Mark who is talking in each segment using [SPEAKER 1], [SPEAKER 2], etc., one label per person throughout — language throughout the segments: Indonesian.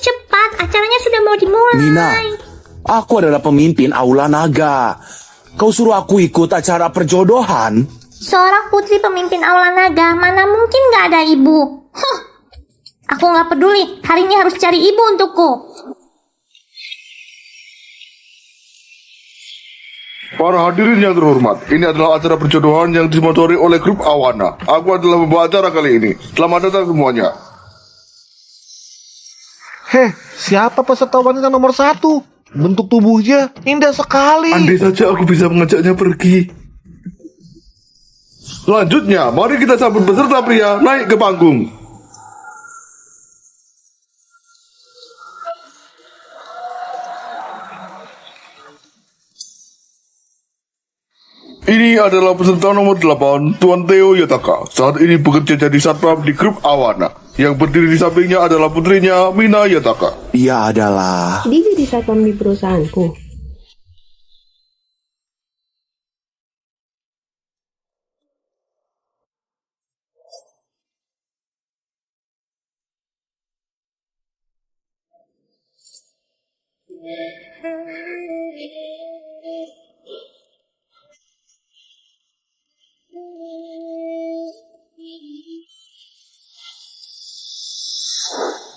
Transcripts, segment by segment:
[SPEAKER 1] cepat, acaranya sudah mau dimulai.
[SPEAKER 2] Mina, aku adalah pemimpin Aula Naga. Kau suruh aku ikut acara perjodohan?
[SPEAKER 1] Seorang putri pemimpin Aula Naga, mana mungkin gak ada ibu? Aku gak peduli, hari ini harus cari ibu untukku.
[SPEAKER 3] Para hadirin yang terhormat, ini adalah acara perjodohan yang disponsori oleh grup Awana. Aku adalah pembawa acara kali ini. Selamat datang semuanya.
[SPEAKER 4] Siapa peserta wanita nomor 1? Bentuk tubuhnya indah sekali.
[SPEAKER 3] Andai saja aku bisa mengajaknya pergi. Selanjutnya, mari kita sambut peserta pria naik ke panggung. Ini adalah peserta nomor 8, Tuan Theo Yataka. Saat ini bekerja jadi satpam di grup Awana. Yang berdiri di sampingnya adalah putrinya, Mina Yataka.
[SPEAKER 2] Ia adalah...
[SPEAKER 5] Dia jadi satpam di perusahaanku.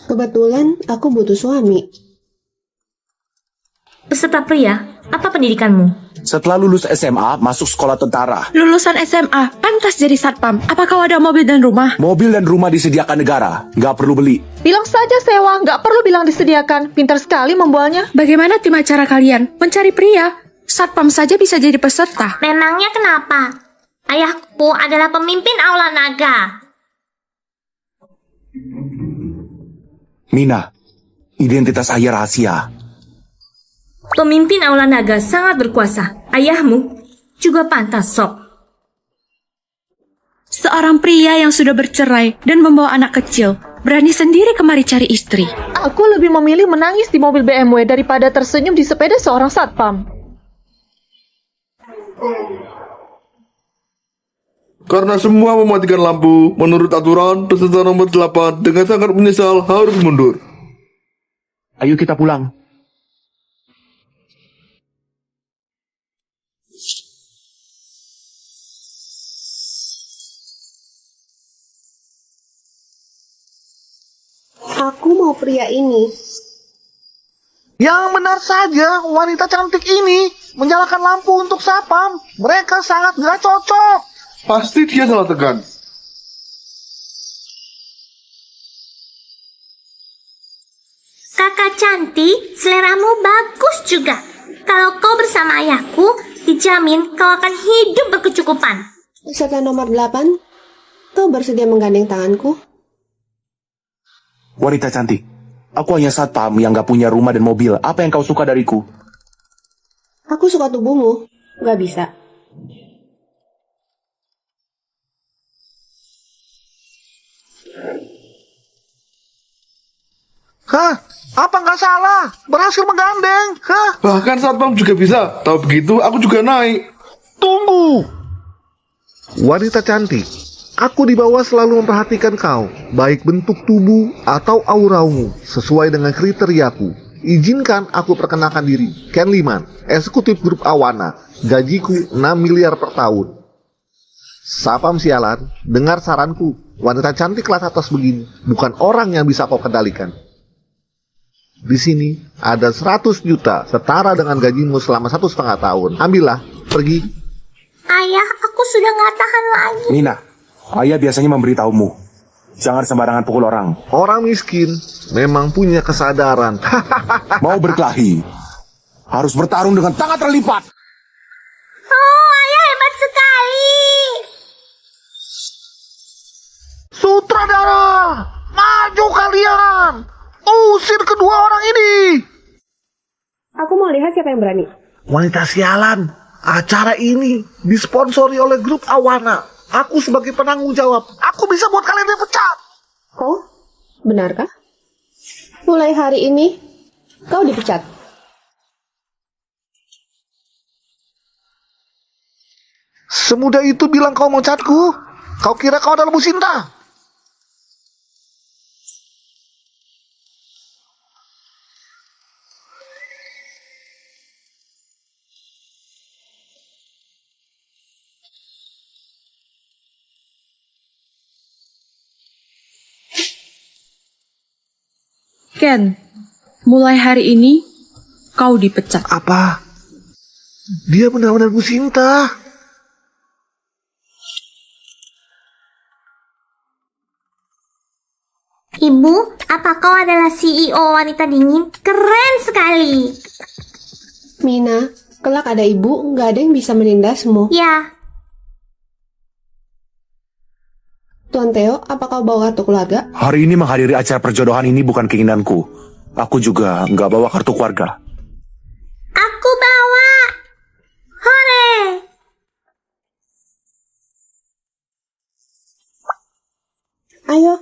[SPEAKER 5] Kebetulan aku butuh suami.
[SPEAKER 1] Peserta pria, apa pendidikanmu?
[SPEAKER 2] Setelah lulus SMA, masuk sekolah tentara.
[SPEAKER 6] Lulusan SMA, pantas jadi satpam. Apa kau ada mobil dan rumah?
[SPEAKER 2] Mobil dan rumah disediakan negara, nggak perlu beli.
[SPEAKER 7] Bilang saja sewa, nggak perlu bilang disediakan. Pintar sekali membualnya.
[SPEAKER 6] Bagaimana tim acara kalian? Mencari pria? Satpam saja bisa jadi peserta.
[SPEAKER 1] Memangnya kenapa? Ayahku adalah pemimpin Aula Naga.
[SPEAKER 2] Mina, identitas ayah rahasia.
[SPEAKER 1] Pemimpin Aula Naga sangat berkuasa. Ayahmu juga pantas, Sok.
[SPEAKER 6] Seorang pria yang sudah bercerai dan membawa anak kecil, berani sendiri kemari cari istri.
[SPEAKER 7] Aku lebih memilih menangis di mobil BMW daripada tersenyum di sepeda seorang satpam.
[SPEAKER 3] Karena semua mematikan lampu, menurut aturan, peserta nomor 8 dengan sangat menyesal harus mundur.
[SPEAKER 2] Ayo kita pulang.
[SPEAKER 5] Aku mau pria ini.
[SPEAKER 4] Yang benar saja, wanita cantik ini menyalakan lampu untuk satpam. Mereka sangat gak cocok.
[SPEAKER 3] Pasti dia salah tekan.
[SPEAKER 1] Kakak cantik, seleramu bagus juga. Kalau kau bersama ayahku, dijamin kau akan hidup berkecukupan.
[SPEAKER 5] Peserta nomor 8, kau bersedia menggandeng tanganku?
[SPEAKER 2] Wanita cantik, aku hanya satpam yang gak punya rumah dan mobil. Apa yang kau suka dariku?
[SPEAKER 5] Aku suka tubuhmu. Gak bisa.
[SPEAKER 4] Apa nggak salah? Berhasil menggandeng.
[SPEAKER 3] Bahkan satpam juga bisa. Tahu begitu, aku juga naik.
[SPEAKER 4] Tunggu. Wanita cantik, aku di bawah selalu memperhatikan kau, baik bentuk tubuh atau auramu, sesuai dengan kriteriaku. Izinkan aku perkenalkan diri, Ken Liman, eksekutif grup Awana, gajiku 6 miliar per tahun. Sapam sialan, dengar saranku, wanita cantik kelas atas begini, bukan orang yang bisa kau kendalikan. Di sini ada 100 juta, setara dengan gajimu selama 1,5 tahun. Ambillah, pergi.
[SPEAKER 1] Ayah, aku sudah gak tahan lagi.
[SPEAKER 2] Mina, ayah biasanya memberitahumu. Jangan sembarangan pukul orang.
[SPEAKER 4] Orang miskin memang punya kesadaran.
[SPEAKER 2] Mau berkelahi, harus bertarung dengan tangan terlipat.
[SPEAKER 1] Oh, ayah hebat sekali.
[SPEAKER 4] Sutradara, maju kalian. Usir kedua orang ini.
[SPEAKER 5] Aku mau lihat siapa yang berani.
[SPEAKER 4] Wanita sialan, acara ini disponsori oleh grup Awana. Aku sebagai penanggung jawab, aku bisa buat kalian dipecat.
[SPEAKER 5] Oh, benarkah? Mulai hari ini, kau dipecat.
[SPEAKER 4] Semudah itu bilang kau mau catku? Kau kira kau adalah Bu Sinta?
[SPEAKER 6] Ken, mulai hari ini kau dipecat.
[SPEAKER 4] Apa? Dia benar-benar Bu Sinta.
[SPEAKER 1] Ibu, apa kau adalah CEO wanita dingin? Keren sekali.
[SPEAKER 5] Mina, kelak ada ibu, nggak ada yang bisa menindasmu.
[SPEAKER 1] Ya,
[SPEAKER 5] Tuan Theo, apa kau bawa kartu keluarga?
[SPEAKER 2] Hari ini menghadiri acara perjodohan ini bukan keinginanku. Aku juga nggak bawa kartu keluarga.
[SPEAKER 1] aku bawa. Hore.
[SPEAKER 5] Ayo,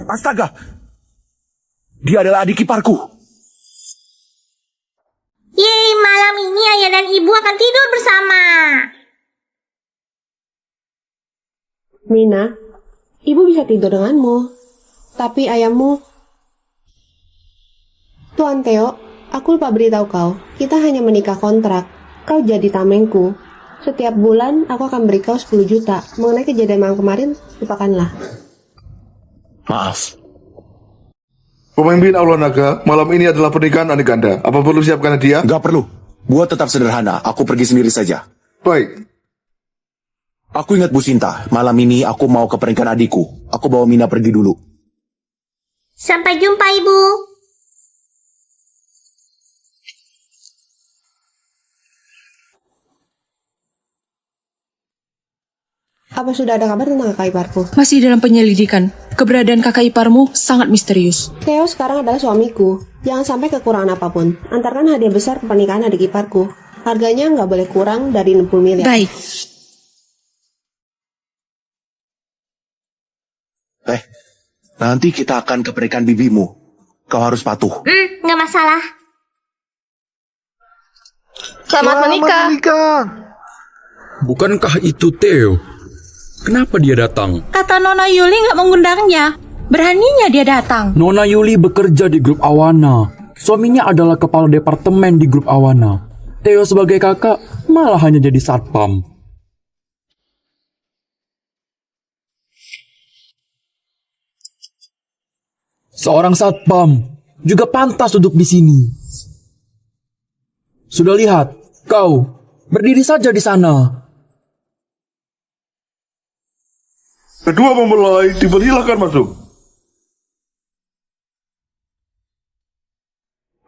[SPEAKER 2] Astaga! Dia adalah adik iparku.
[SPEAKER 1] Yeay, malam ini ayah dan ibu akan tidur bersama.
[SPEAKER 5] Mina, ibu bisa tidur denganmu. Tapi ayahmu... Tuan Theo, aku lupa beritahu kau, kita hanya menikah kontrak. Kau jadi tamengku. Setiap bulan aku akan beri kau 10 juta. Mengenai kejadian malam kemarin, lupakanlah.
[SPEAKER 2] Maaf.
[SPEAKER 3] Pemimpin Aula Naga, malam ini adalah pernikahan adik Anda. Apa perlu siapkan hadiah?
[SPEAKER 2] Nggak perlu. Buat tetap sederhana. Aku pergi sendiri saja.
[SPEAKER 3] Baik.
[SPEAKER 2] Aku ingat Bu Sinta. Malam ini aku mau ke pernikahan adikku. Aku bawa Mina pergi dulu.
[SPEAKER 1] Sampai jumpa, Ibu.
[SPEAKER 5] Apa sudah ada kabar tentang kakak iparku?
[SPEAKER 6] Masih dalam penyelidikan. Keberadaan kakak iparmu sangat misterius.
[SPEAKER 5] Theo sekarang adalah suamiku. Jangan sampai kekurangan apapun. Antarkan hadiah besar ke pernikahan adik iparku. Harganya nggak boleh kurang dari 60 miliar.
[SPEAKER 6] Baik.
[SPEAKER 2] Nanti kita akan ke pernikahan bibimu. Kau harus patuh.
[SPEAKER 1] Nggak masalah.
[SPEAKER 7] Selamat menikah.
[SPEAKER 8] Bukankah itu Theo? Kenapa dia datang?
[SPEAKER 6] Kata Nona Yuli nggak mengundangnya. Beraninya dia datang.
[SPEAKER 8] Nona Yuli bekerja di grup Awana. Suaminya adalah kepala departemen di grup Awana. Theo sebagai kakak malah hanya jadi satpam. Seorang satpam juga pantas duduk di sini. Sudah lihat, kau berdiri saja di sana.
[SPEAKER 3] Kedua mempelai dipersilakan masuk.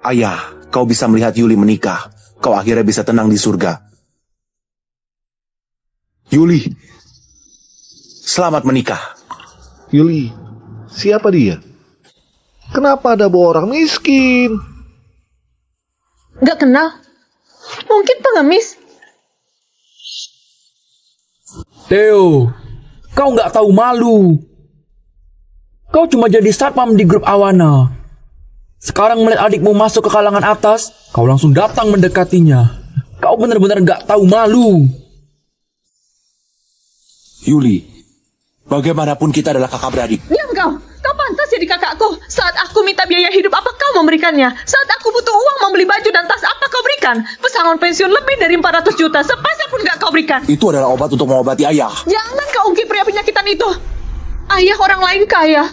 [SPEAKER 2] Ayah, kau bisa melihat Yuli menikah. Kau akhirnya bisa tenang di surga. Yuli, selamat menikah.
[SPEAKER 4] Yuli, siapa dia? Kenapa ada bawa orang miskin?
[SPEAKER 7] Nggak kenal. Mungkin pengemis.
[SPEAKER 8] Theo, kau nggak tahu malu. Kau cuma jadi satpam di grup Awana. Sekarang melihat adikmu masuk ke kalangan atas, kau langsung datang mendekatinya. Kau benar-benar nggak tahu malu.
[SPEAKER 2] Yuli, bagaimanapun kita adalah kakak beradik.
[SPEAKER 7] Diam kau. Kau pantas jadi kakakku. Saat aku minta biaya hidup, apa kau memberikannya? Saat aku butuh uang membeli baju dan tas, apa kau berikan? Pesangon pensiun lebih dari 400 juta. Sepeser pun nggak kau berikan.
[SPEAKER 2] Itu adalah obat untuk mengobati ayah.
[SPEAKER 7] Jangan kau ungkit pria penyakitan itu. Ayah orang lain kaya.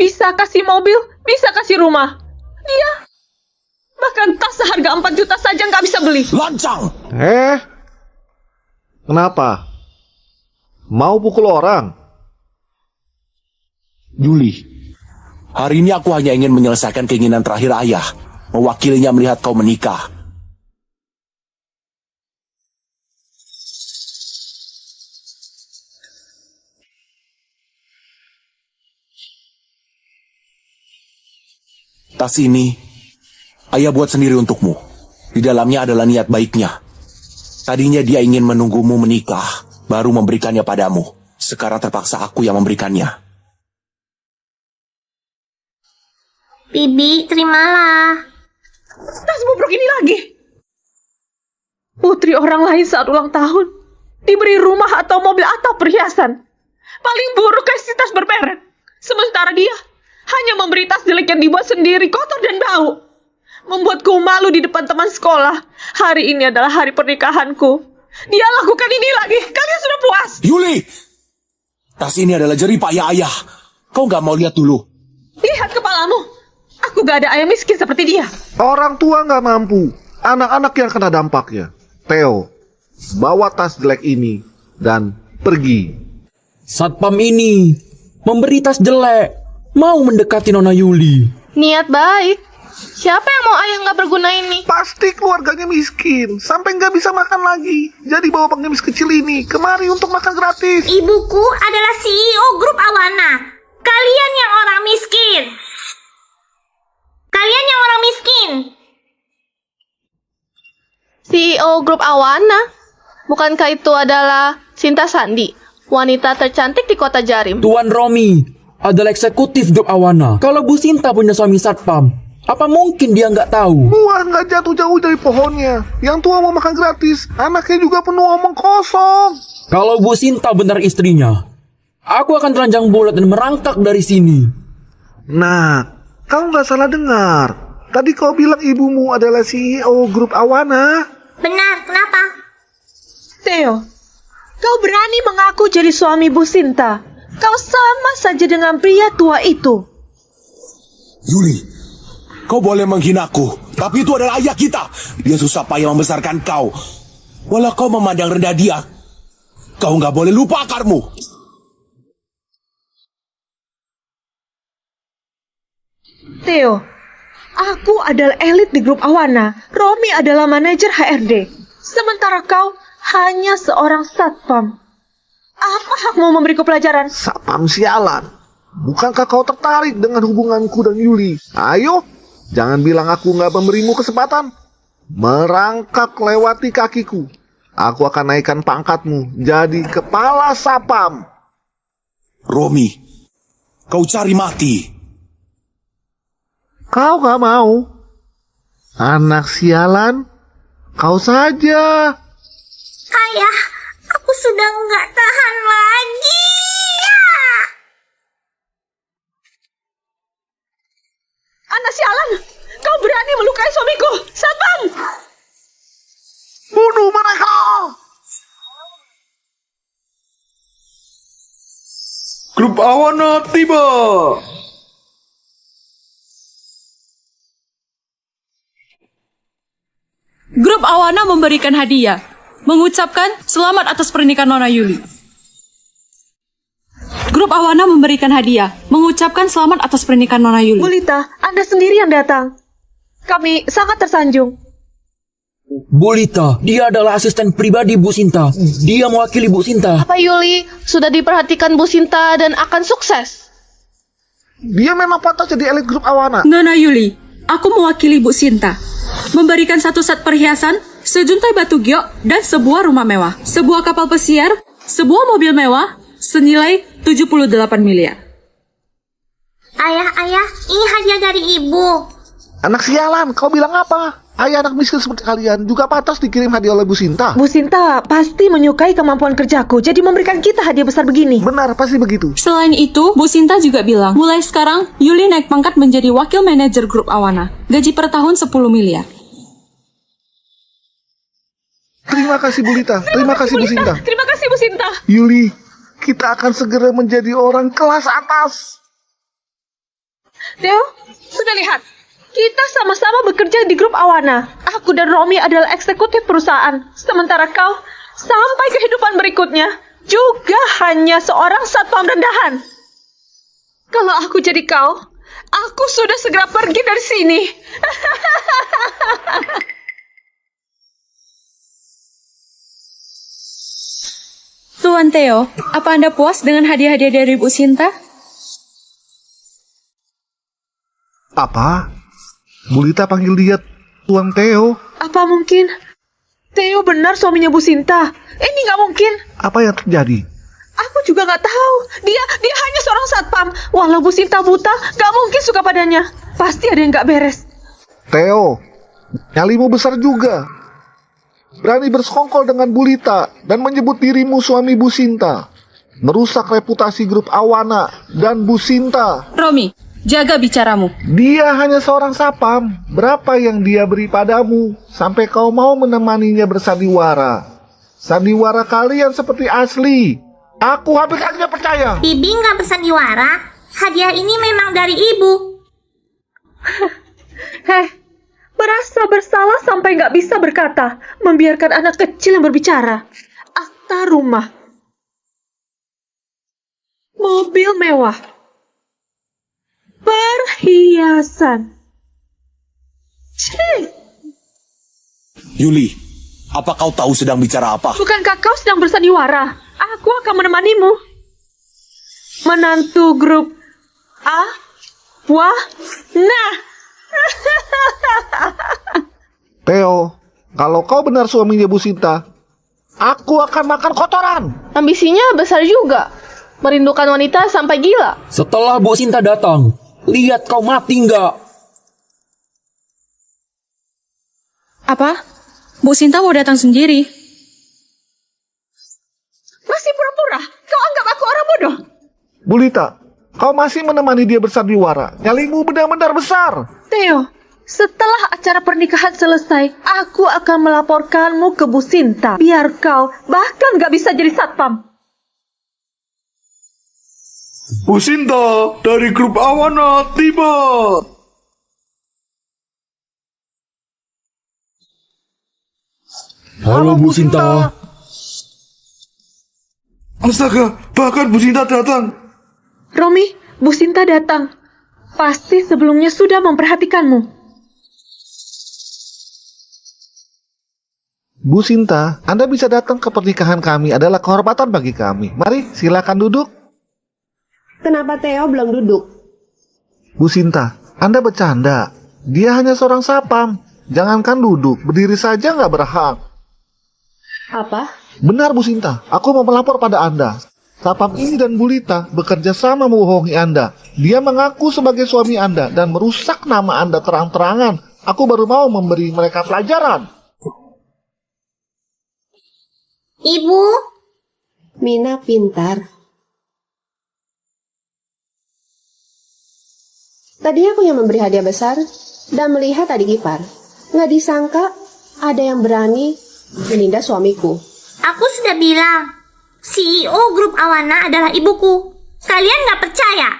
[SPEAKER 7] Bisa kasih mobil, bisa kasih rumah. Dia bahkan tas seharga 4 juta saja nggak bisa beli.
[SPEAKER 2] Lancang!
[SPEAKER 4] Kenapa? Mau pukul orang?
[SPEAKER 2] Yuli, hari ini aku hanya ingin menyelesaikan keinginan terakhir ayah. Mewakilinya melihat kau menikah. Tas ini, ayah buat sendiri untukmu. Di dalamnya adalah niat baiknya. Tadinya dia ingin menunggumu menikah, baru memberikannya padamu. Sekarang terpaksa aku yang memberikannya.
[SPEAKER 1] Bibi, terimalah.
[SPEAKER 7] Tas bobrok ini lagi. Putri orang lain saat ulang tahun diberi rumah atau mobil atau perhiasan. Paling buruk kasih tas bermerek. Sementara dia hanya memberi tas jelek yang dibuat sendiri, kotor dan bau. Membuatku malu di depan teman sekolah. Hari ini adalah hari pernikahanku. Dia lakukan ini lagi. Kalian sudah puas?
[SPEAKER 2] Yuli! Tas ini adalah jeripaya ayah. Kau nggak mau lihat dulu?
[SPEAKER 7] Lihat kepalamu. Aku gak ada ayah miskin seperti dia.
[SPEAKER 4] Orang tua nggak mampu, anak-anak yang kena dampaknya. Theo, bawa tas jelek ini dan pergi.
[SPEAKER 8] Satpam ini memberi tas jelek, mau mendekati Nona Yuli.
[SPEAKER 9] Niat baik. Siapa yang mau ayah nggak berguna ini?
[SPEAKER 4] Pasti keluarganya miskin, sampai nggak bisa makan lagi. Jadi bawa pengemis kecil ini kemari untuk makan gratis.
[SPEAKER 1] Ibuku adalah CEO grup Awana. Kalian yang orang miskin. Kalian yang orang miskin.
[SPEAKER 9] CEO grup Awana? Bukankah itu adalah Sinta Sandi, wanita tercantik di kota Jarim?
[SPEAKER 8] Tuan Romi adalah eksekutif grup Awana. Kalau Bu Sinta punya suami satpam, apa mungkin dia nggak tahu?
[SPEAKER 4] Buah nggak jatuh jauh dari pohonnya. Yang tua mau makan gratis, anaknya juga penuh omong kosong.
[SPEAKER 8] Kalau Bu Sinta benar istrinya, aku akan telanjang bulat dan merangkak dari sini.
[SPEAKER 4] Nah, kau nggak salah dengar. Tadi kau bilang ibumu adalah CEO grup Awana.
[SPEAKER 1] Benar, kenapa?
[SPEAKER 7] Theo, kau berani mengaku jadi suami Bu Sinta. Kau sama saja dengan pria tua itu.
[SPEAKER 2] Yuli, kau boleh menghinaku, tapi itu adalah ayah kita. Dia susah payah membesarkan kau. Walau kau memandang rendah dia, kau nggak boleh lupa akarmu.
[SPEAKER 7] Theo, aku adalah elit di grup Awana. Romi adalah manajer HRD. Sementara kau hanya seorang satpam. Apa hakmu memberiku pelajaran?
[SPEAKER 4] Satpam sialan. Bukankah kau tertarik dengan hubunganku dan Yuli? Ayo, jangan bilang aku nggak memberimu kesempatan. Merangkak lewati kakiku. Aku akan naikkan pangkatmu jadi kepala sapam.
[SPEAKER 2] Romi, kau cari mati.
[SPEAKER 4] Kau gak mau? Anak sialan, kau saja.
[SPEAKER 1] Ayah, aku sudah nggak tahan lagi.
[SPEAKER 7] Anak sialan, kau berani melukai suamiku, satpam!
[SPEAKER 4] Bunuh mereka!
[SPEAKER 3] Grup Awana tiba.
[SPEAKER 6] Grup Awana memberikan hadiah, mengucapkan selamat atas pernikahan Nona Yuli. Grup Awana memberikan hadiah, mengucapkan selamat atas pernikahan Nona Yuli.
[SPEAKER 7] Bulita, Anda sendiri yang datang. Kami sangat tersanjung.
[SPEAKER 8] Bulita, dia adalah asisten pribadi Bu Sinta. Dia mewakili Bu Sinta.
[SPEAKER 9] Pak Yuli sudah diperhatikan Bu Sinta dan akan sukses.
[SPEAKER 4] Dia memang pantas jadi elit grup Awana.
[SPEAKER 6] Nona Yuli, aku mewakili Bu Sinta. Memberikan satu set perhiasan, sejuntai batu giok, dan sebuah rumah mewah. Sebuah kapal pesiar, sebuah mobil mewah, senilai 78 miliar.
[SPEAKER 1] Ayah, ini hadiah dari ibu.
[SPEAKER 4] Anak sialan, kau bilang apa? Ayah anak miskin seperti kalian juga pantas dikirim hadiah oleh Bu Sinta.
[SPEAKER 7] Bu Sinta pasti menyukai kemampuan kerjaku, jadi memberikan kita hadiah besar begini.
[SPEAKER 4] Benar, pasti begitu.
[SPEAKER 6] Selain itu, Bu Sinta juga bilang, mulai sekarang, Yuli naik pangkat menjadi wakil manajer grup Awana. Gaji per tahun 10 miliar.
[SPEAKER 4] Terima kasih Bulita, terima kasih Bu Sinta.
[SPEAKER 7] Terima kasih Bu Sinta.
[SPEAKER 4] Yuli, kita akan segera menjadi orang kelas atas.
[SPEAKER 7] Theo, sudah lihat. Kita sama-sama bekerja di grup Awana. Aku dan Romi adalah eksekutif perusahaan. Sementara kau, sampai kehidupan berikutnya, juga hanya seorang satpam rendahan. Kalau aku jadi kau, aku sudah segera pergi dari sini.
[SPEAKER 6] Tuan Theo, apa Anda puas dengan hadiah-hadiah dari Bu Sinta?
[SPEAKER 4] Apa? Bulita panggil dia Tuan Theo.
[SPEAKER 7] Apa mungkin Theo benar suaminya Bu Sinta? Ini nggak mungkin.
[SPEAKER 4] Apa yang terjadi?
[SPEAKER 7] Aku juga nggak tahu. Dia hanya seorang satpam. Walau Bu Sinta buta, nggak mungkin suka padanya. Pasti ada yang nggak beres.
[SPEAKER 4] Theo, nyalimu besar juga. Berani bersekongkol dengan Bulita dan menyebut dirimu suami Bu Sinta. Merusak reputasi grup Awana dan Bu Sinta.
[SPEAKER 6] Romi, jaga bicaramu.
[SPEAKER 4] Dia hanya seorang sapam. Berapa yang dia beri padamu sampai kau mau menemaninya bersandiwara? Sandiwara kalian seperti asli. Aku hampir saja percaya.
[SPEAKER 1] Bibi nggak bersandiwara. Hadiah ini memang dari ibu.
[SPEAKER 7] Heh, merasa bersalah sampai nggak bisa berkata, membiarkan anak kecil yang berbicara. Akta rumah, mobil mewah, perhiasan. Cih,
[SPEAKER 2] Yuli, apa kau tahu sedang bicara apa?
[SPEAKER 7] bukankah kau sedang bersandiwara? Aku akan menemanimu. Menantu grup A, Wah, nah.
[SPEAKER 4] Theo, kalau kau benar suaminya Bu Sinta, aku akan makan kotoran.
[SPEAKER 9] Ambisinya besar juga. Merindukan wanita sampai gila.
[SPEAKER 8] Setelah Bu Sinta datang, lihat kau mati nggak?
[SPEAKER 6] Apa? Bu Sinta mau datang sendiri.
[SPEAKER 7] Masih pura-pura? Kau anggap aku orang bodoh?
[SPEAKER 4] Bulita, kau masih menemani dia bersandiwara. Nyalimu benar-benar besar.
[SPEAKER 7] Theo, setelah acara pernikahan selesai, aku akan melaporkanmu ke Bu Sinta. Biar kau bahkan gak bisa jadi satpam.
[SPEAKER 3] Bu Sinta dari grup Awana tiba.
[SPEAKER 8] Halo Bu Sinta.
[SPEAKER 3] Astaga, bahkan Bu Sinta datang.
[SPEAKER 7] Romi, Bu Sinta datang. Pasti sebelumnya sudah memperhatikanmu.
[SPEAKER 4] Bu Sinta, Anda bisa datang ke pernikahan kami adalah kehormatan bagi kami. Mari, silakan duduk.
[SPEAKER 5] Kenapa Theo belum duduk?
[SPEAKER 4] Bu Sinta, Anda bercanda. Dia hanya seorang sapam. Jangankan duduk, berdiri saja nggak berhak.
[SPEAKER 5] Apa?
[SPEAKER 4] Benar Bu Sinta, aku mau melapor pada Anda. Sapam ini dan Bulita bekerja sama membohongi Anda. Dia mengaku sebagai suami Anda dan merusak nama Anda terang-terangan. Aku baru mau memberi mereka pelajaran.
[SPEAKER 1] Ibu,
[SPEAKER 5] Mina pintar. Tadi aku yang memberi hadiah besar dan melihat adik ipar. Nggak disangka ada yang berani menindas suamiku.
[SPEAKER 1] aku sudah bilang, CEO grup Awana adalah ibuku. Kalian nggak percaya?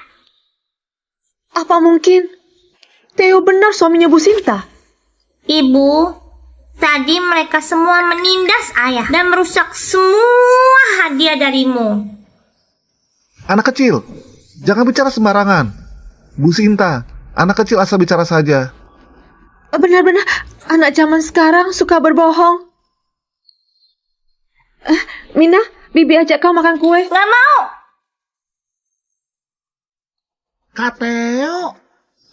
[SPEAKER 7] Apa mungkin Theo benar suaminya Bu Sinta?
[SPEAKER 1] Ibu, tadi mereka semua menindas ayah dan merusak semua hadiah darimu.
[SPEAKER 4] Anak kecil, jangan bicara sembarangan. Bu Sinta, anak kecil asal bicara saja.
[SPEAKER 7] Benar-benar anak zaman sekarang suka berbohong. Mina, Bibi ajak kau makan kue.
[SPEAKER 1] Nggak mau.
[SPEAKER 4] Kateo,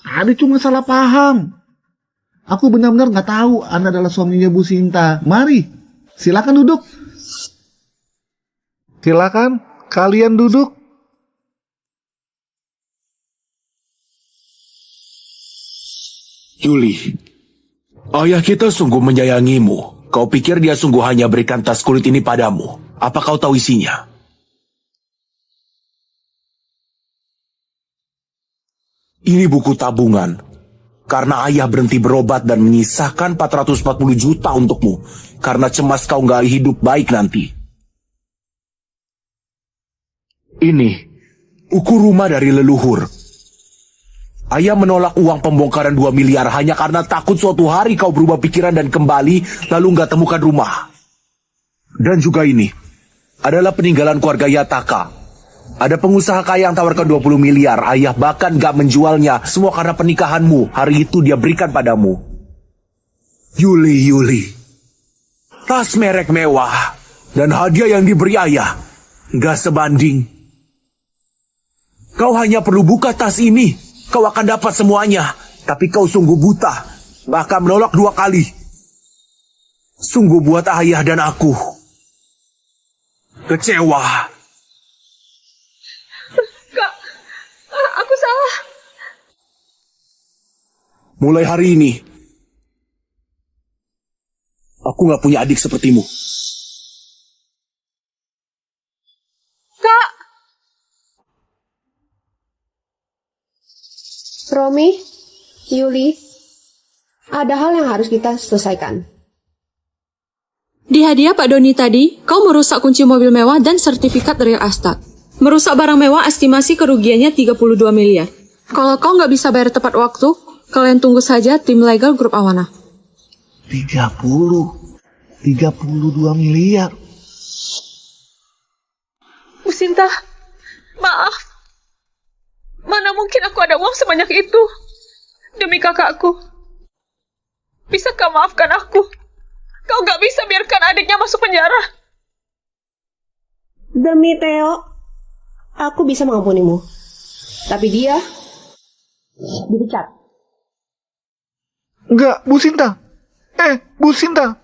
[SPEAKER 4] adik cuma salah paham. Aku benar-benar nggak tahu Anda adalah suaminya Bu Sinta. Mari, silakan duduk. Silakan, kalian duduk.
[SPEAKER 2] Yuli, ayah kita sungguh menyayangimu. Kau pikir dia sungguh hanya berikan tas kulit ini padamu? Apa kau tahu isinya? Ini buku tabungan. Karena ayah berhenti berobat dan menyisakan 440 juta untukmu. Karena cemas kau nggak hidup baik nanti. Ini, ukur rumah dari leluhur. Ayah menolak uang pembongkaran 2 miliar hanya karena takut suatu hari kau berubah pikiran dan kembali lalu nggak temukan rumah. Dan juga ini adalah peninggalan keluarga Yataka. Ada pengusaha kaya yang tawarkan 20 miliar. Ayah bahkan gak menjualnya. Semua karena pernikahanmu. Hari itu dia berikan padamu. Yuli. Tas merek mewah. Dan hadiah yang diberi ayah. Gak sebanding. Kau hanya perlu buka tas ini. Kau akan dapat semuanya. Tapi kau sungguh buta. Bahkan menolak 2 kali. Sungguh buat ayah dan aku kecewa.
[SPEAKER 7] Aku salah.
[SPEAKER 2] Mulai hari ini, aku gak punya adik sepertimu.
[SPEAKER 7] Kak,
[SPEAKER 5] Romi, Yuli, ada hal yang harus kita selesaikan.
[SPEAKER 6] Di hadiah Pak Doni tadi, kau merusak kunci mobil mewah dan sertifikat real estate. Merusak barang mewah estimasi kerugiannya 32 miliar. Kalau kau nggak bisa bayar tepat waktu, kalian tunggu saja tim legal grup Awana.
[SPEAKER 4] 32 miliar.
[SPEAKER 7] Bu Sinta, maaf. Mana mungkin aku ada uang sebanyak itu? Demi kakakku. Bisa kau maafkan aku? Kau gak bisa biarkan adiknya masuk penjara.
[SPEAKER 5] Demi Theo, aku bisa mengampunimu. Tapi dia dipecat.
[SPEAKER 4] Enggak, Bu Sinta. Bu Sinta.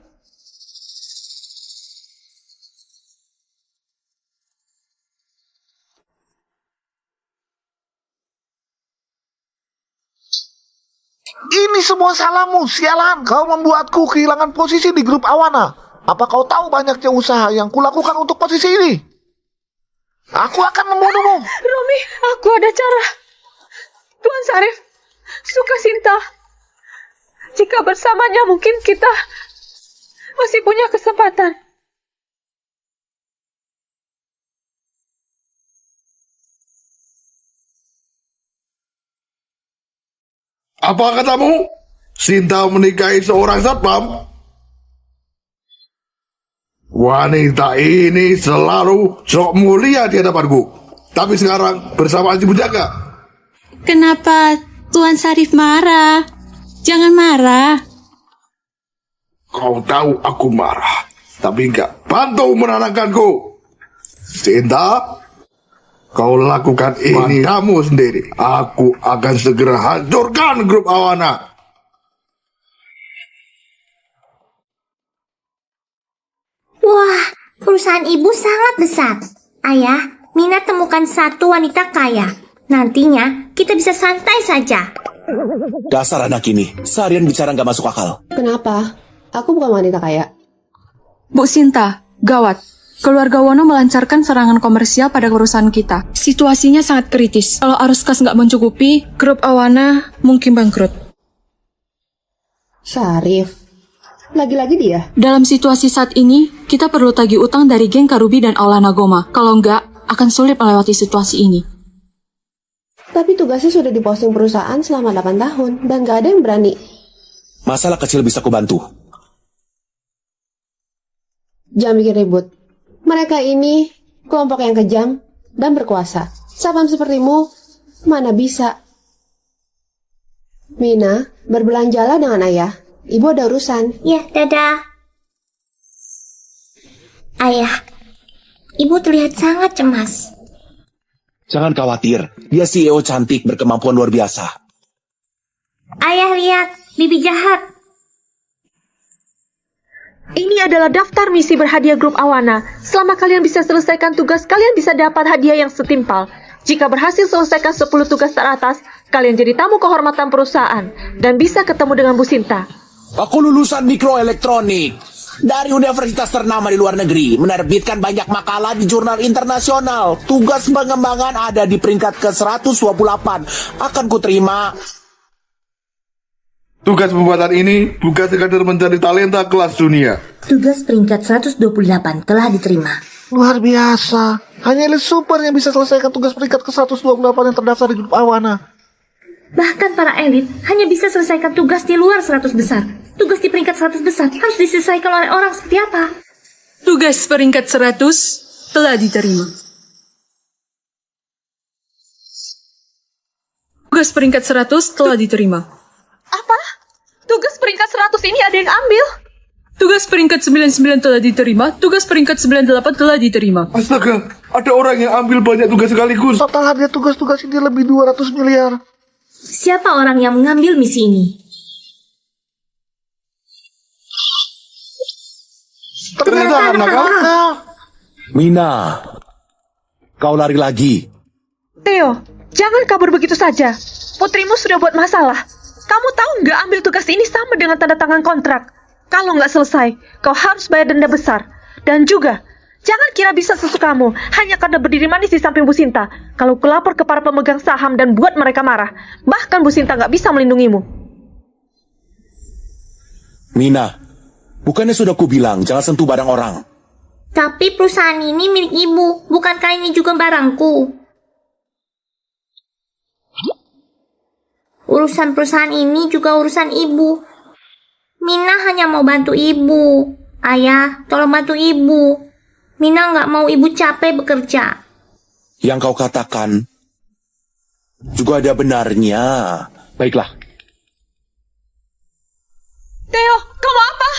[SPEAKER 4] Ini semua salahmu, sialan. Kau membuatku kehilangan posisi di grup Awana. Apa kau tahu banyaknya usaha yang kulakukan untuk posisi ini? Aku akan membunuhmu.
[SPEAKER 7] Romi, aku ada cara. Tuan Sarif, suka Sinta. Jika bersamanya mungkin kita masih punya kesempatan.
[SPEAKER 3] Apa katamu? Sinta menikahi seorang satpam? Wanita ini selalu sok mulia di hadapanku. Tapi sekarang bersama si penjaga.
[SPEAKER 6] Kenapa Tuan Sarif marah? Jangan marah.
[SPEAKER 3] Kau tahu aku marah, tapi enggak bantu menenangkanku. Sinta, kau lakukan ini kamu sendiri. Aku akan segera hancurkan grup Awana.
[SPEAKER 1] Wah, perusahaan ibu sangat besar. Ayah, Mina temukan satu wanita kaya. Nantinya kita bisa santai saja.
[SPEAKER 2] Dasar anak ini, seharian bicara nggak masuk akal.
[SPEAKER 5] Kenapa? Aku bukan wanita kaya.
[SPEAKER 6] Bu Sinta, gawat. Keluarga Wono melancarkan serangan komersial pada perusahaan kita. Situasinya sangat kritis. Kalau arus kas nggak mencukupi, grup Awana mungkin bangkrut.
[SPEAKER 5] Sarif. Lagi-lagi dia.
[SPEAKER 6] Dalam situasi saat ini, kita perlu tagih utang dari geng Karubi dan Aulana Goma. Kalau nggak, akan sulit melewati situasi ini.
[SPEAKER 5] Tapi tugasnya sudah diposting perusahaan selama 8 tahun dan gak ada yang berani.
[SPEAKER 2] Masalah kecil bisa kubantu.
[SPEAKER 5] Jangan bikin ribut. Mereka ini kelompok yang kejam dan berkuasa. Sapam sepertimu, mana bisa. Mina, berbelanjalah dengan ayah. Ibu ada urusan.
[SPEAKER 1] Ya, dadah. Ayah, ibu terlihat sangat cemas.
[SPEAKER 2] Jangan khawatir, dia CEO cantik berkemampuan luar biasa.
[SPEAKER 1] Ayah lihat, Bibi jahat.
[SPEAKER 7] Ini adalah daftar misi berhadiah grup Awana. Selama kalian bisa selesaikan tugas, kalian bisa dapat hadiah yang setimpal. Jika berhasil selesaikan 10 tugas teratas, kalian jadi tamu kehormatan perusahaan dan bisa ketemu dengan Bu Sinta.
[SPEAKER 2] Aku lulusan mikroelektronik dari universitas ternama di luar negeri, menerbitkan banyak makalah di jurnal internasional. Tugas pengembangan ada di peringkat ke-128. Akan kuterima.
[SPEAKER 3] Tugas pembuatan ini bukan sekadar mencari talenta kelas dunia.
[SPEAKER 1] Tugas peringkat 128 telah diterima.
[SPEAKER 4] Luar biasa. Hanya elit super yang bisa selesaikan tugas peringkat ke-128 yang terdaftar di grup Awana.
[SPEAKER 1] Bahkan para elit hanya bisa selesaikan tugas di luar 100 besar. Tugas di peringkat 100 besar harus diselesaikan oleh orang seperti apa?
[SPEAKER 6] Tugas peringkat 100 telah diterima. Tugas peringkat 100 telah diterima.
[SPEAKER 7] Apa? Tugas peringkat 100 ini ada yang ambil?
[SPEAKER 6] Tugas peringkat 99 telah diterima. Tugas peringkat 98 telah diterima.
[SPEAKER 3] Astaga, ada orang yang ambil banyak tugas sekaligus.
[SPEAKER 4] Total hadiah tugas-tugas ini lebih 200 miliar.
[SPEAKER 1] Siapa orang yang mengambil misi ini?
[SPEAKER 3] Ternyata anak kau.
[SPEAKER 2] Mina, kau lari lagi.
[SPEAKER 7] Theo, jangan kabur begitu saja. Putrimu sudah buat masalah. Kamu tahu nggak ambil tugas ini sama dengan tanda tangan kontrak? Kalau nggak selesai, kau harus bayar denda besar. Dan juga, jangan kira bisa sesukamu hanya karena berdiri manis di samping Bu Sinta. Kalau kelapor ke para pemegang saham dan buat mereka marah, bahkan Bu Sinta nggak bisa melindungimu.
[SPEAKER 2] Mina, Bukannya sudah kubilang, jangan sentuh barang orang.
[SPEAKER 1] Tapi perusahaan ini milik ibu, bukankah ini juga barangku? Urusan perusahaan ini juga urusan ibu. Mina hanya mau bantu ibu. Ayah, tolong bantu ibu. Mina nggak mau ibu capek bekerja.
[SPEAKER 2] Yang kau katakan juga ada benarnya. Baiklah.
[SPEAKER 7] Theo, kamu apa?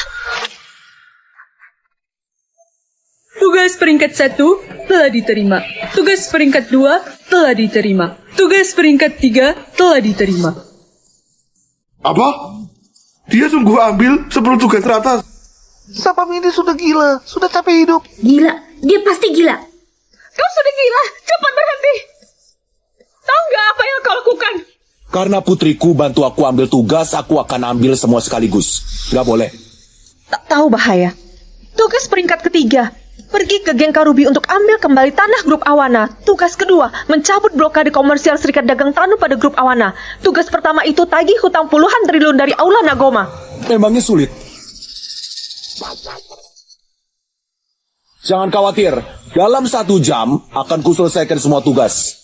[SPEAKER 6] Tugas peringkat 1 telah diterima. Tugas peringkat 2 telah diterima. Tugas peringkat 3 telah diterima.
[SPEAKER 3] Apa? Dia sungguh ambil 10 tugas teratas.
[SPEAKER 4] Sapam ini sudah gila, sudah capek hidup.
[SPEAKER 1] Gila, dia pasti gila.
[SPEAKER 7] Kau sudah gila, cepat berhenti. Tahu nggak apa yang kau lakukan?
[SPEAKER 2] Karena putriku bantu aku ambil tugas, aku akan ambil semua sekaligus. Gak boleh.
[SPEAKER 7] Tak tahu bahaya. Tugas peringkat ketiga, pergi ke geng Karubi untuk ambil kembali tanah grup Awana. Tugas kedua, mencabut blokade komersial Serikat Dagang Tanu pada grup Awana. Tugas pertama itu tagih hutang puluhan triliun dari Aula Nagoma.
[SPEAKER 2] Memangnya sulit. Jangan khawatir, dalam 1 jam akan kuselesaikan semua tugas.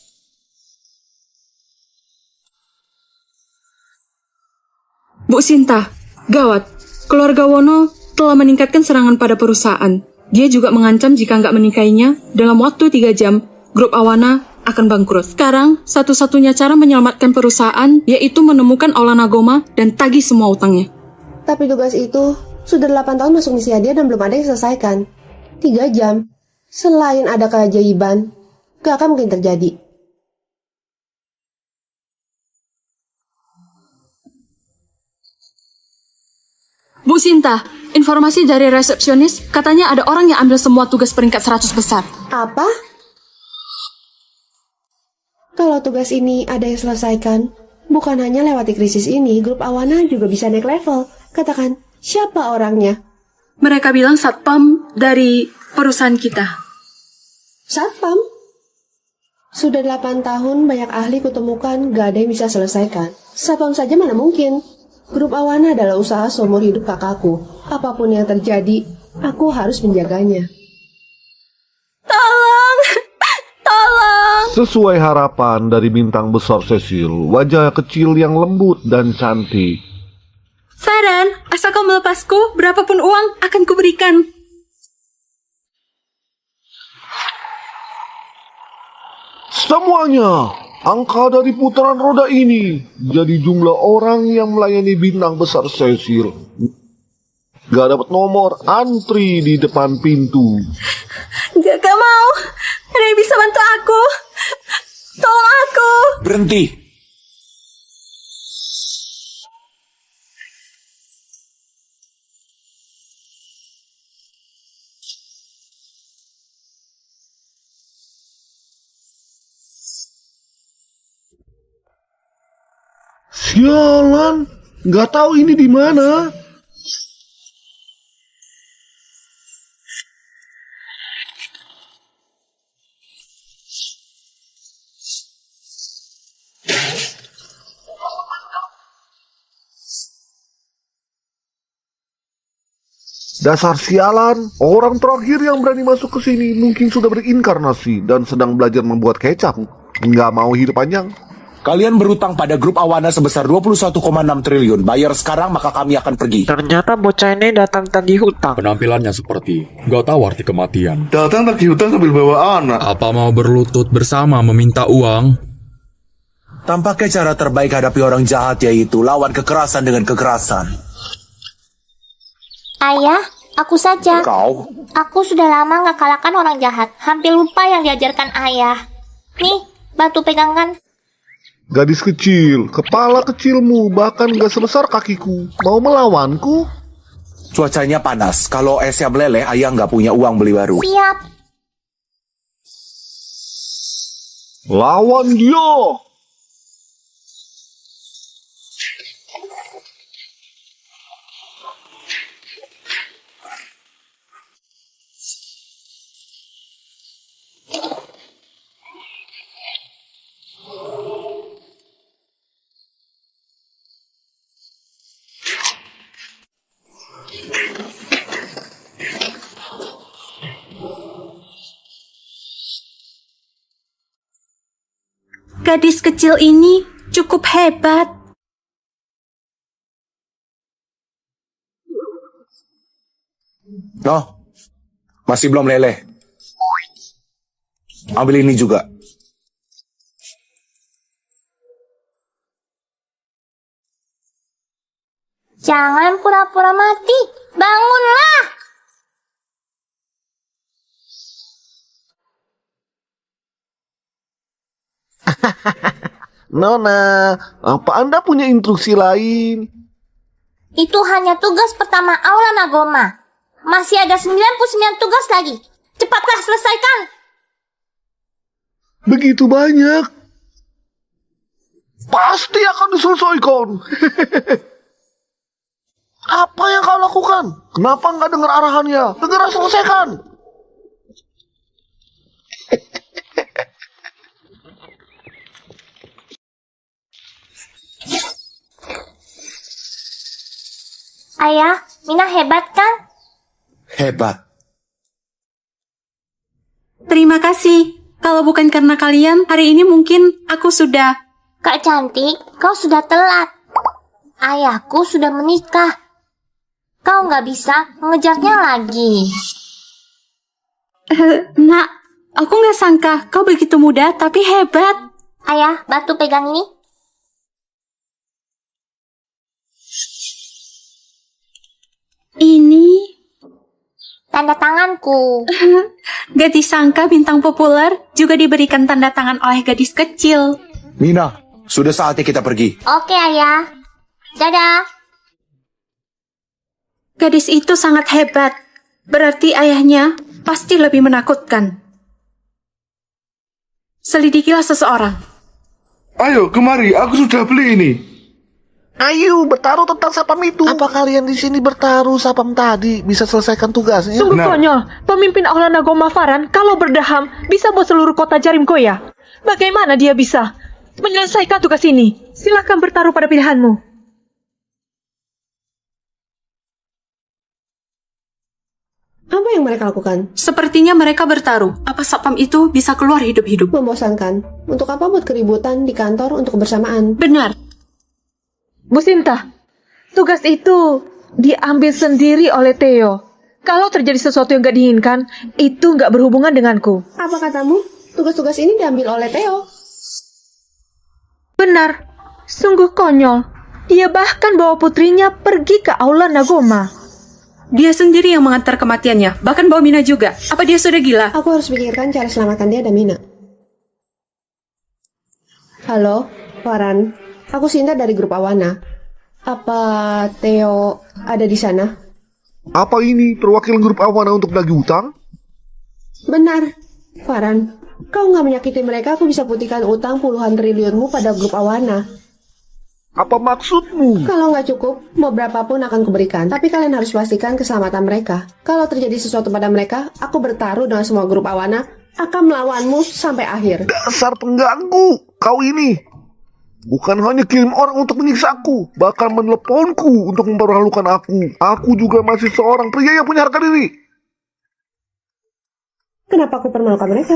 [SPEAKER 6] Bu Sinta, gawat. Keluarga Wono telah meningkatkan serangan pada perusahaan. Dia juga mengancam jika nggak menikahinya, dalam waktu 3 jam, grup Awana akan bangkrut. Sekarang, satu-satunya cara menyelamatkan perusahaan yaitu menemukan Aula Nagoma dan tagih semua utangnya.
[SPEAKER 5] Tapi tugas itu sudah 8 tahun masuk misi hadiah dan belum ada yang selesaikan. 3 jam. Selain ada keajaiban, gak akan mungkin terjadi.
[SPEAKER 6] Bu Sinta, informasi dari resepsionis katanya ada orang yang ambil semua tugas peringkat 100 besar.
[SPEAKER 5] Apa? Kalau tugas ini ada yang selesaikan, bukan hanya lewati krisis ini, grup Awana juga bisa naik level. Katakan, siapa orangnya?
[SPEAKER 6] Mereka bilang satpam dari perusahaan kita.
[SPEAKER 5] Satpam? Sudah 8 tahun banyak ahli kutemukan gak ada yang bisa selesaikan. Satpam saja mana mungkin? Grup Awana adalah usaha seumur hidup kakakku. Apapun yang terjadi, aku harus menjaganya.
[SPEAKER 6] Tolong! Tolong!
[SPEAKER 4] Sesuai harapan dari bintang besar Cecil, wajah kecil yang lembut dan cantik.
[SPEAKER 6] Farhan, asal kau melepasku, berapapun uang akan kuberikan.
[SPEAKER 4] Semuanya, angka dari putaran roda ini, jadi jumlah orang yang melayani bintang besar Cecil. Gak dapat nomor, antri di depan pintu.
[SPEAKER 6] Gak mau. Ada yang bisa bantu aku. Tolong aku.
[SPEAKER 2] Berhenti.
[SPEAKER 4] Sialan, gak tahu ini di mana. Dasar sialan, orang terakhir yang berani masuk ke sini mungkin sudah berinkarnasi dan sedang belajar membuat kecap. Nggak mau hidup panjang.
[SPEAKER 2] Kalian berutang pada grup Awana sebesar 21,6 triliun. Bayar sekarang maka kami akan pergi.
[SPEAKER 10] Ternyata bocah ini datang tagih hutang.
[SPEAKER 8] Penampilannya seperti gak tahu arti kematian.
[SPEAKER 3] Datang tagih hutang sambil bawa anak.
[SPEAKER 8] Apa mau berlutut bersama meminta uang?
[SPEAKER 2] Tampaknya cara terbaik hadapi orang jahat yaitu lawan kekerasan dengan kekerasan.
[SPEAKER 1] Ayah, aku saja.
[SPEAKER 2] Kau?
[SPEAKER 1] Aku sudah lama nggak kalahkan orang jahat. Hampir lupa yang diajarkan ayah. Nih, bantu pegangkan.
[SPEAKER 4] Gadis kecil, kepala kecilmu bahkan gak sebesar kakiku. Mau melawanku?
[SPEAKER 2] Cuacanya panas. Kalau esnya meleleh, ayah nggak punya uang beli baru.
[SPEAKER 1] Siap.
[SPEAKER 4] Lawan dia!
[SPEAKER 6] Gadis kecil ini cukup hebat.
[SPEAKER 2] No, masih belum leleh. Ambil ini juga.
[SPEAKER 1] Jangan pura-pura mati. Bangunlah.
[SPEAKER 4] Nona, apa Anda punya instruksi lain?
[SPEAKER 1] Itu hanya tugas pertama Aula Nagoma. Masih ada 99 tugas lagi. Cepatlah selesaikan.
[SPEAKER 4] Begitu banyak. Pasti akan diselesaikan. Apa yang kau lakukan? Kenapa nggak dengar arahannya? Segera selesaikan.
[SPEAKER 1] Ayah, Mina hebat kan?
[SPEAKER 2] Hebat.
[SPEAKER 6] Terima kasih. Kalau bukan karena kalian, hari ini mungkin aku sudah...
[SPEAKER 1] Kak Cantik, kau sudah telat. Ayahku sudah menikah. Kau nggak bisa mengejarnya lagi.
[SPEAKER 6] Nak, aku nggak sangka kau begitu muda tapi hebat.
[SPEAKER 1] Ayah, bantu pegang ini.
[SPEAKER 6] Ini...
[SPEAKER 1] Tanda tanganku.
[SPEAKER 6] Gak disangka bintang populer juga diberikan tanda tangan oleh gadis kecil.
[SPEAKER 2] Mina, sudah saatnya kita pergi.
[SPEAKER 1] Oke, Ayah. Dadah.
[SPEAKER 6] Gadis itu sangat hebat. Berarti ayahnya pasti lebih menakutkan. Selidikilah seseorang.
[SPEAKER 3] Ayo, kemari. Aku sudah beli ini.
[SPEAKER 4] Ayo, bertaruh tentang sapam itu. Apa kalian di sini bertaruh sapam tadi bisa selesaikan tugasnya?
[SPEAKER 7] Sungguh konyol. Pemimpin Aula Nagoma Faran kalau berdaham bisa buat seluruh kota Jarim Koya. Bagaimana dia bisa menyelesaikan tugas ini? Silakan bertaruh pada pilihanmu.
[SPEAKER 5] Apa yang mereka lakukan?
[SPEAKER 6] Sepertinya mereka bertaruh. Apa sapam itu bisa keluar hidup-hidup?
[SPEAKER 5] Membosankan. Untuk apa buat keributan di kantor untuk kebersamaan?
[SPEAKER 6] Benar.
[SPEAKER 7] Bu Sinta, tugas itu diambil sendiri oleh Theo. Kalau terjadi sesuatu yang gak diinginkan, itu gak berhubungan denganku.
[SPEAKER 5] Apa katamu? Tugas-tugas ini diambil oleh Theo.
[SPEAKER 7] Benar, sungguh konyol. Dia bahkan bawa putrinya pergi ke Aula Nagoma.
[SPEAKER 6] Dia sendiri yang mengantar kematiannya. Bahkan bawa Mina juga. Apa dia sudah gila?
[SPEAKER 5] Aku harus pikirkan cara selamatkan dia dan Mina. Halo, Farhan. Aku Sinta dari grup Awana. Apa Theo ada di sana?
[SPEAKER 4] Apa ini perwakilan grup Awana untuk nagih utang?
[SPEAKER 5] Benar, Farhan. Kau nggak menyakiti mereka, aku bisa putihkan utang puluhan triliunmu pada grup Awana.
[SPEAKER 4] Apa maksudmu?
[SPEAKER 5] Kalau nggak cukup, mau berapapun akan kuberikan. Tapi kalian harus pastikan keselamatan mereka. Kalau terjadi sesuatu pada mereka, aku bertaruh dengan semua grup Awana akan melawanmu sampai akhir.
[SPEAKER 4] Dasar pengganggu. Kau ini bukan hanya kirim orang untuk menyiksa aku, bahkan meneleponku untuk mempermalukan aku. Aku juga masih seorang pria yang punya harga diri.
[SPEAKER 5] Kenapa aku permalukan mereka?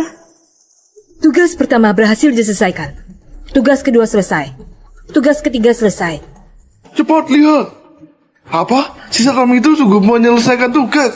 [SPEAKER 11] Tugas pertama berhasil diselesaikan. Tugas kedua selesai. Tugas ketiga selesai.
[SPEAKER 3] Cepat lihat. Apa? Si satpam itu sungguh menyelesaikan tugas.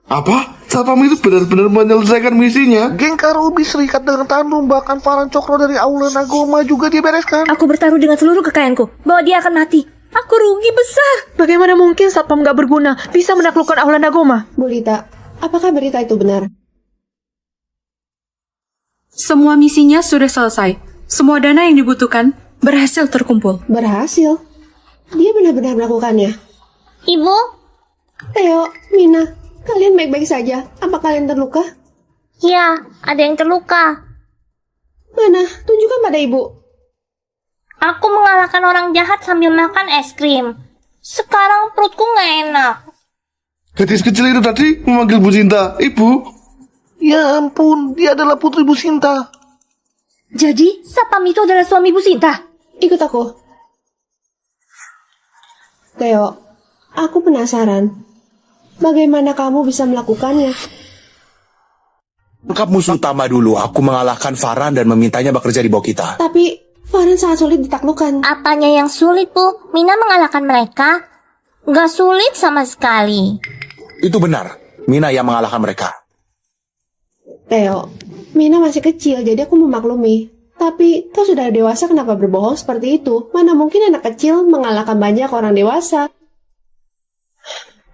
[SPEAKER 3] Apa? Satpam itu benar-benar menyelesaikan misinya.
[SPEAKER 4] Geng Karubi serikat dengan Tandung, bahkan Farhan Cokro dari Aula Nagoma juga dia bereskan.
[SPEAKER 11] Aku bertaruh dengan seluruh kekayaanku bahwa dia akan mati. Aku rugi besar.
[SPEAKER 7] Bagaimana mungkin satpam gak berguna bisa menaklukkan Aula Nagoma?
[SPEAKER 5] Bu Lita, apakah berita itu benar?
[SPEAKER 6] Semua misinya sudah selesai. Semua dana yang dibutuhkan berhasil terkumpul.
[SPEAKER 5] Berhasil? Dia benar-benar melakukannya.
[SPEAKER 1] Ibu,
[SPEAKER 5] Theo, Mina, kalian baik-baik saja? Apa kalian terluka?
[SPEAKER 1] ya, ada yang terluka.
[SPEAKER 5] Mana? Tunjukkan pada ibu.
[SPEAKER 1] Aku mengalahkan orang jahat sambil makan es krim. Sekarang perutku nggak enak.
[SPEAKER 3] Gadis kecil itu tadi memanggil Bu Sinta, Ibu.
[SPEAKER 4] Ya ampun, dia adalah putri Bu Sinta.
[SPEAKER 11] Jadi, sapam itu adalah suami Bu Sinta.
[SPEAKER 5] Ikut aku. Theo, aku penasaran. Bagaimana kamu bisa melakukannya?
[SPEAKER 2] Tangkap musuh utama dulu. Aku mengalahkan Farhan dan memintanya bekerja di bawah kita.
[SPEAKER 5] Tapi Farhan sangat sulit ditaklukkan.
[SPEAKER 1] Apanya yang sulit, Bu? Mina mengalahkan mereka? Nggak sulit sama sekali.
[SPEAKER 2] Itu benar. Mina yang mengalahkan mereka.
[SPEAKER 5] Theo, Mina masih kecil jadi aku memaklumi. Tapi kau sudah dewasa, kenapa berbohong seperti itu? Mana mungkin anak kecil mengalahkan banyak orang dewasa?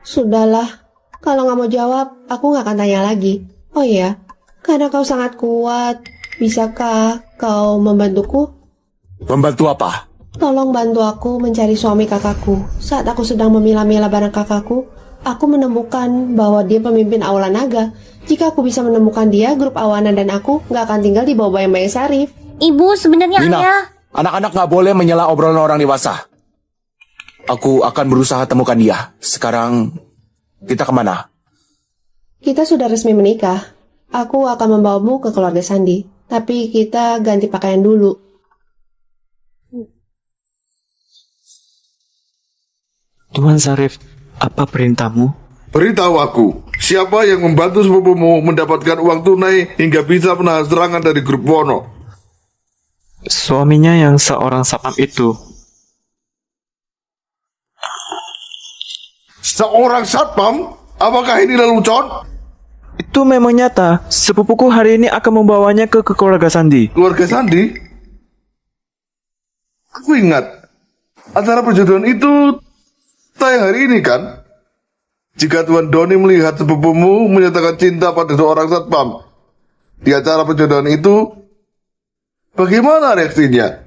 [SPEAKER 5] Sudahlah, kalau nggak mau jawab, aku nggak akan tanya lagi. Oh iya, karena kau sangat kuat, bisakah kau membantuku?
[SPEAKER 2] Membantu apa?
[SPEAKER 5] Tolong bantu aku mencari suami kakakku. Saat aku sedang memilah-milah barang kakakku, aku menemukan bahwa dia pemimpin Aula Naga. Jika aku bisa menemukan dia, grup Awana dan aku nggak akan tinggal di bawah bayang-bayang Sarif.
[SPEAKER 1] Ibu, sebenarnya
[SPEAKER 2] Mina,
[SPEAKER 1] Ayah...
[SPEAKER 2] anak-anak nggak boleh menyela obrolan orang dewasa. Aku akan berusaha temukan dia. Sekarang, kita kemana?
[SPEAKER 5] Kita sudah resmi menikah. Aku akan membawamu ke keluarga Sandi. Tapi kita ganti pakaian dulu.
[SPEAKER 10] Tuan Sarif, apa perintahmu?
[SPEAKER 3] Beritahu aku, siapa yang membantu sepupumu mendapatkan uang tunai hingga bisa menahan serangan dari grup Wono?
[SPEAKER 10] Suaminya yang seorang satpam itu.
[SPEAKER 3] Seorang satpam? Apakah ini lelucon?
[SPEAKER 10] Itu memang nyata. Sepupuku hari ini akan membawanya ke keluarga Sandi.
[SPEAKER 3] Keluarga Sandi? Aku ingat, acara perjodohan itu tayang hari ini kan? Jika Tuan Doni melihat sepupumu menyatakan cinta pada seorang satpam di acara perjodohan itu, bagaimana reaksinya?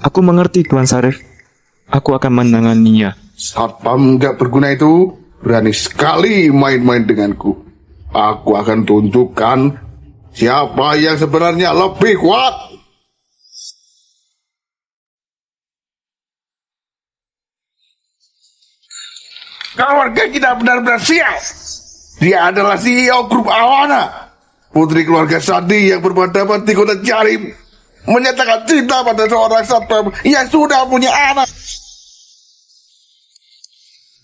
[SPEAKER 10] Aku mengerti, Tuan Sarif. Aku akan menanganinya.
[SPEAKER 3] Satpam nggak berguna itu berani sekali main-main denganku. Aku akan tunjukkan siapa yang sebenarnya lebih kuat. Keluarga kita benar-benar sial. Dia adalah CEO grup Awana, putri keluarga Sandi yang berpadawan di kota Jarim, menyatakan cinta pada seorang satpam yang sudah punya anak.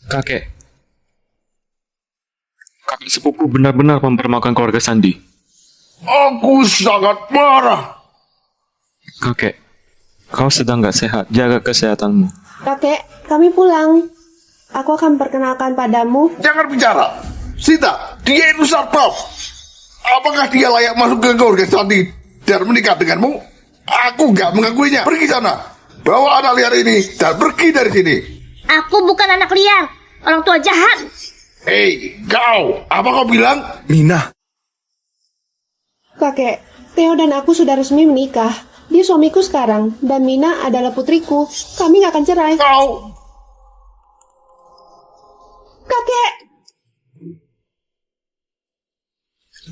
[SPEAKER 10] Kakek sepupu benar-benar mempermalukan keluarga Sandi.
[SPEAKER 3] Aku sangat marah.
[SPEAKER 10] Kakek, kau sedang gak sehat. Jaga kesehatanmu.
[SPEAKER 5] Kakek, kami pulang. Aku akan perkenalkan padamu.
[SPEAKER 3] Jangan bicara. Sita, dia itu satpam. Apakah dia layak masuk ke keluarga Sandi dan menikah denganmu? Aku gak mengakuinya. Pergi sana. Bawa anak liar ini dan pergi dari sini.
[SPEAKER 1] Aku bukan anak liar. Orang tua jahat.
[SPEAKER 3] Hei, kau. Apa kau bilang?
[SPEAKER 2] Mina.
[SPEAKER 5] Kakek, Theo dan aku sudah resmi menikah. Dia suamiku sekarang, dan Mina adalah putriku. Kami gak akan cerai.
[SPEAKER 3] Kau.
[SPEAKER 5] Kakek!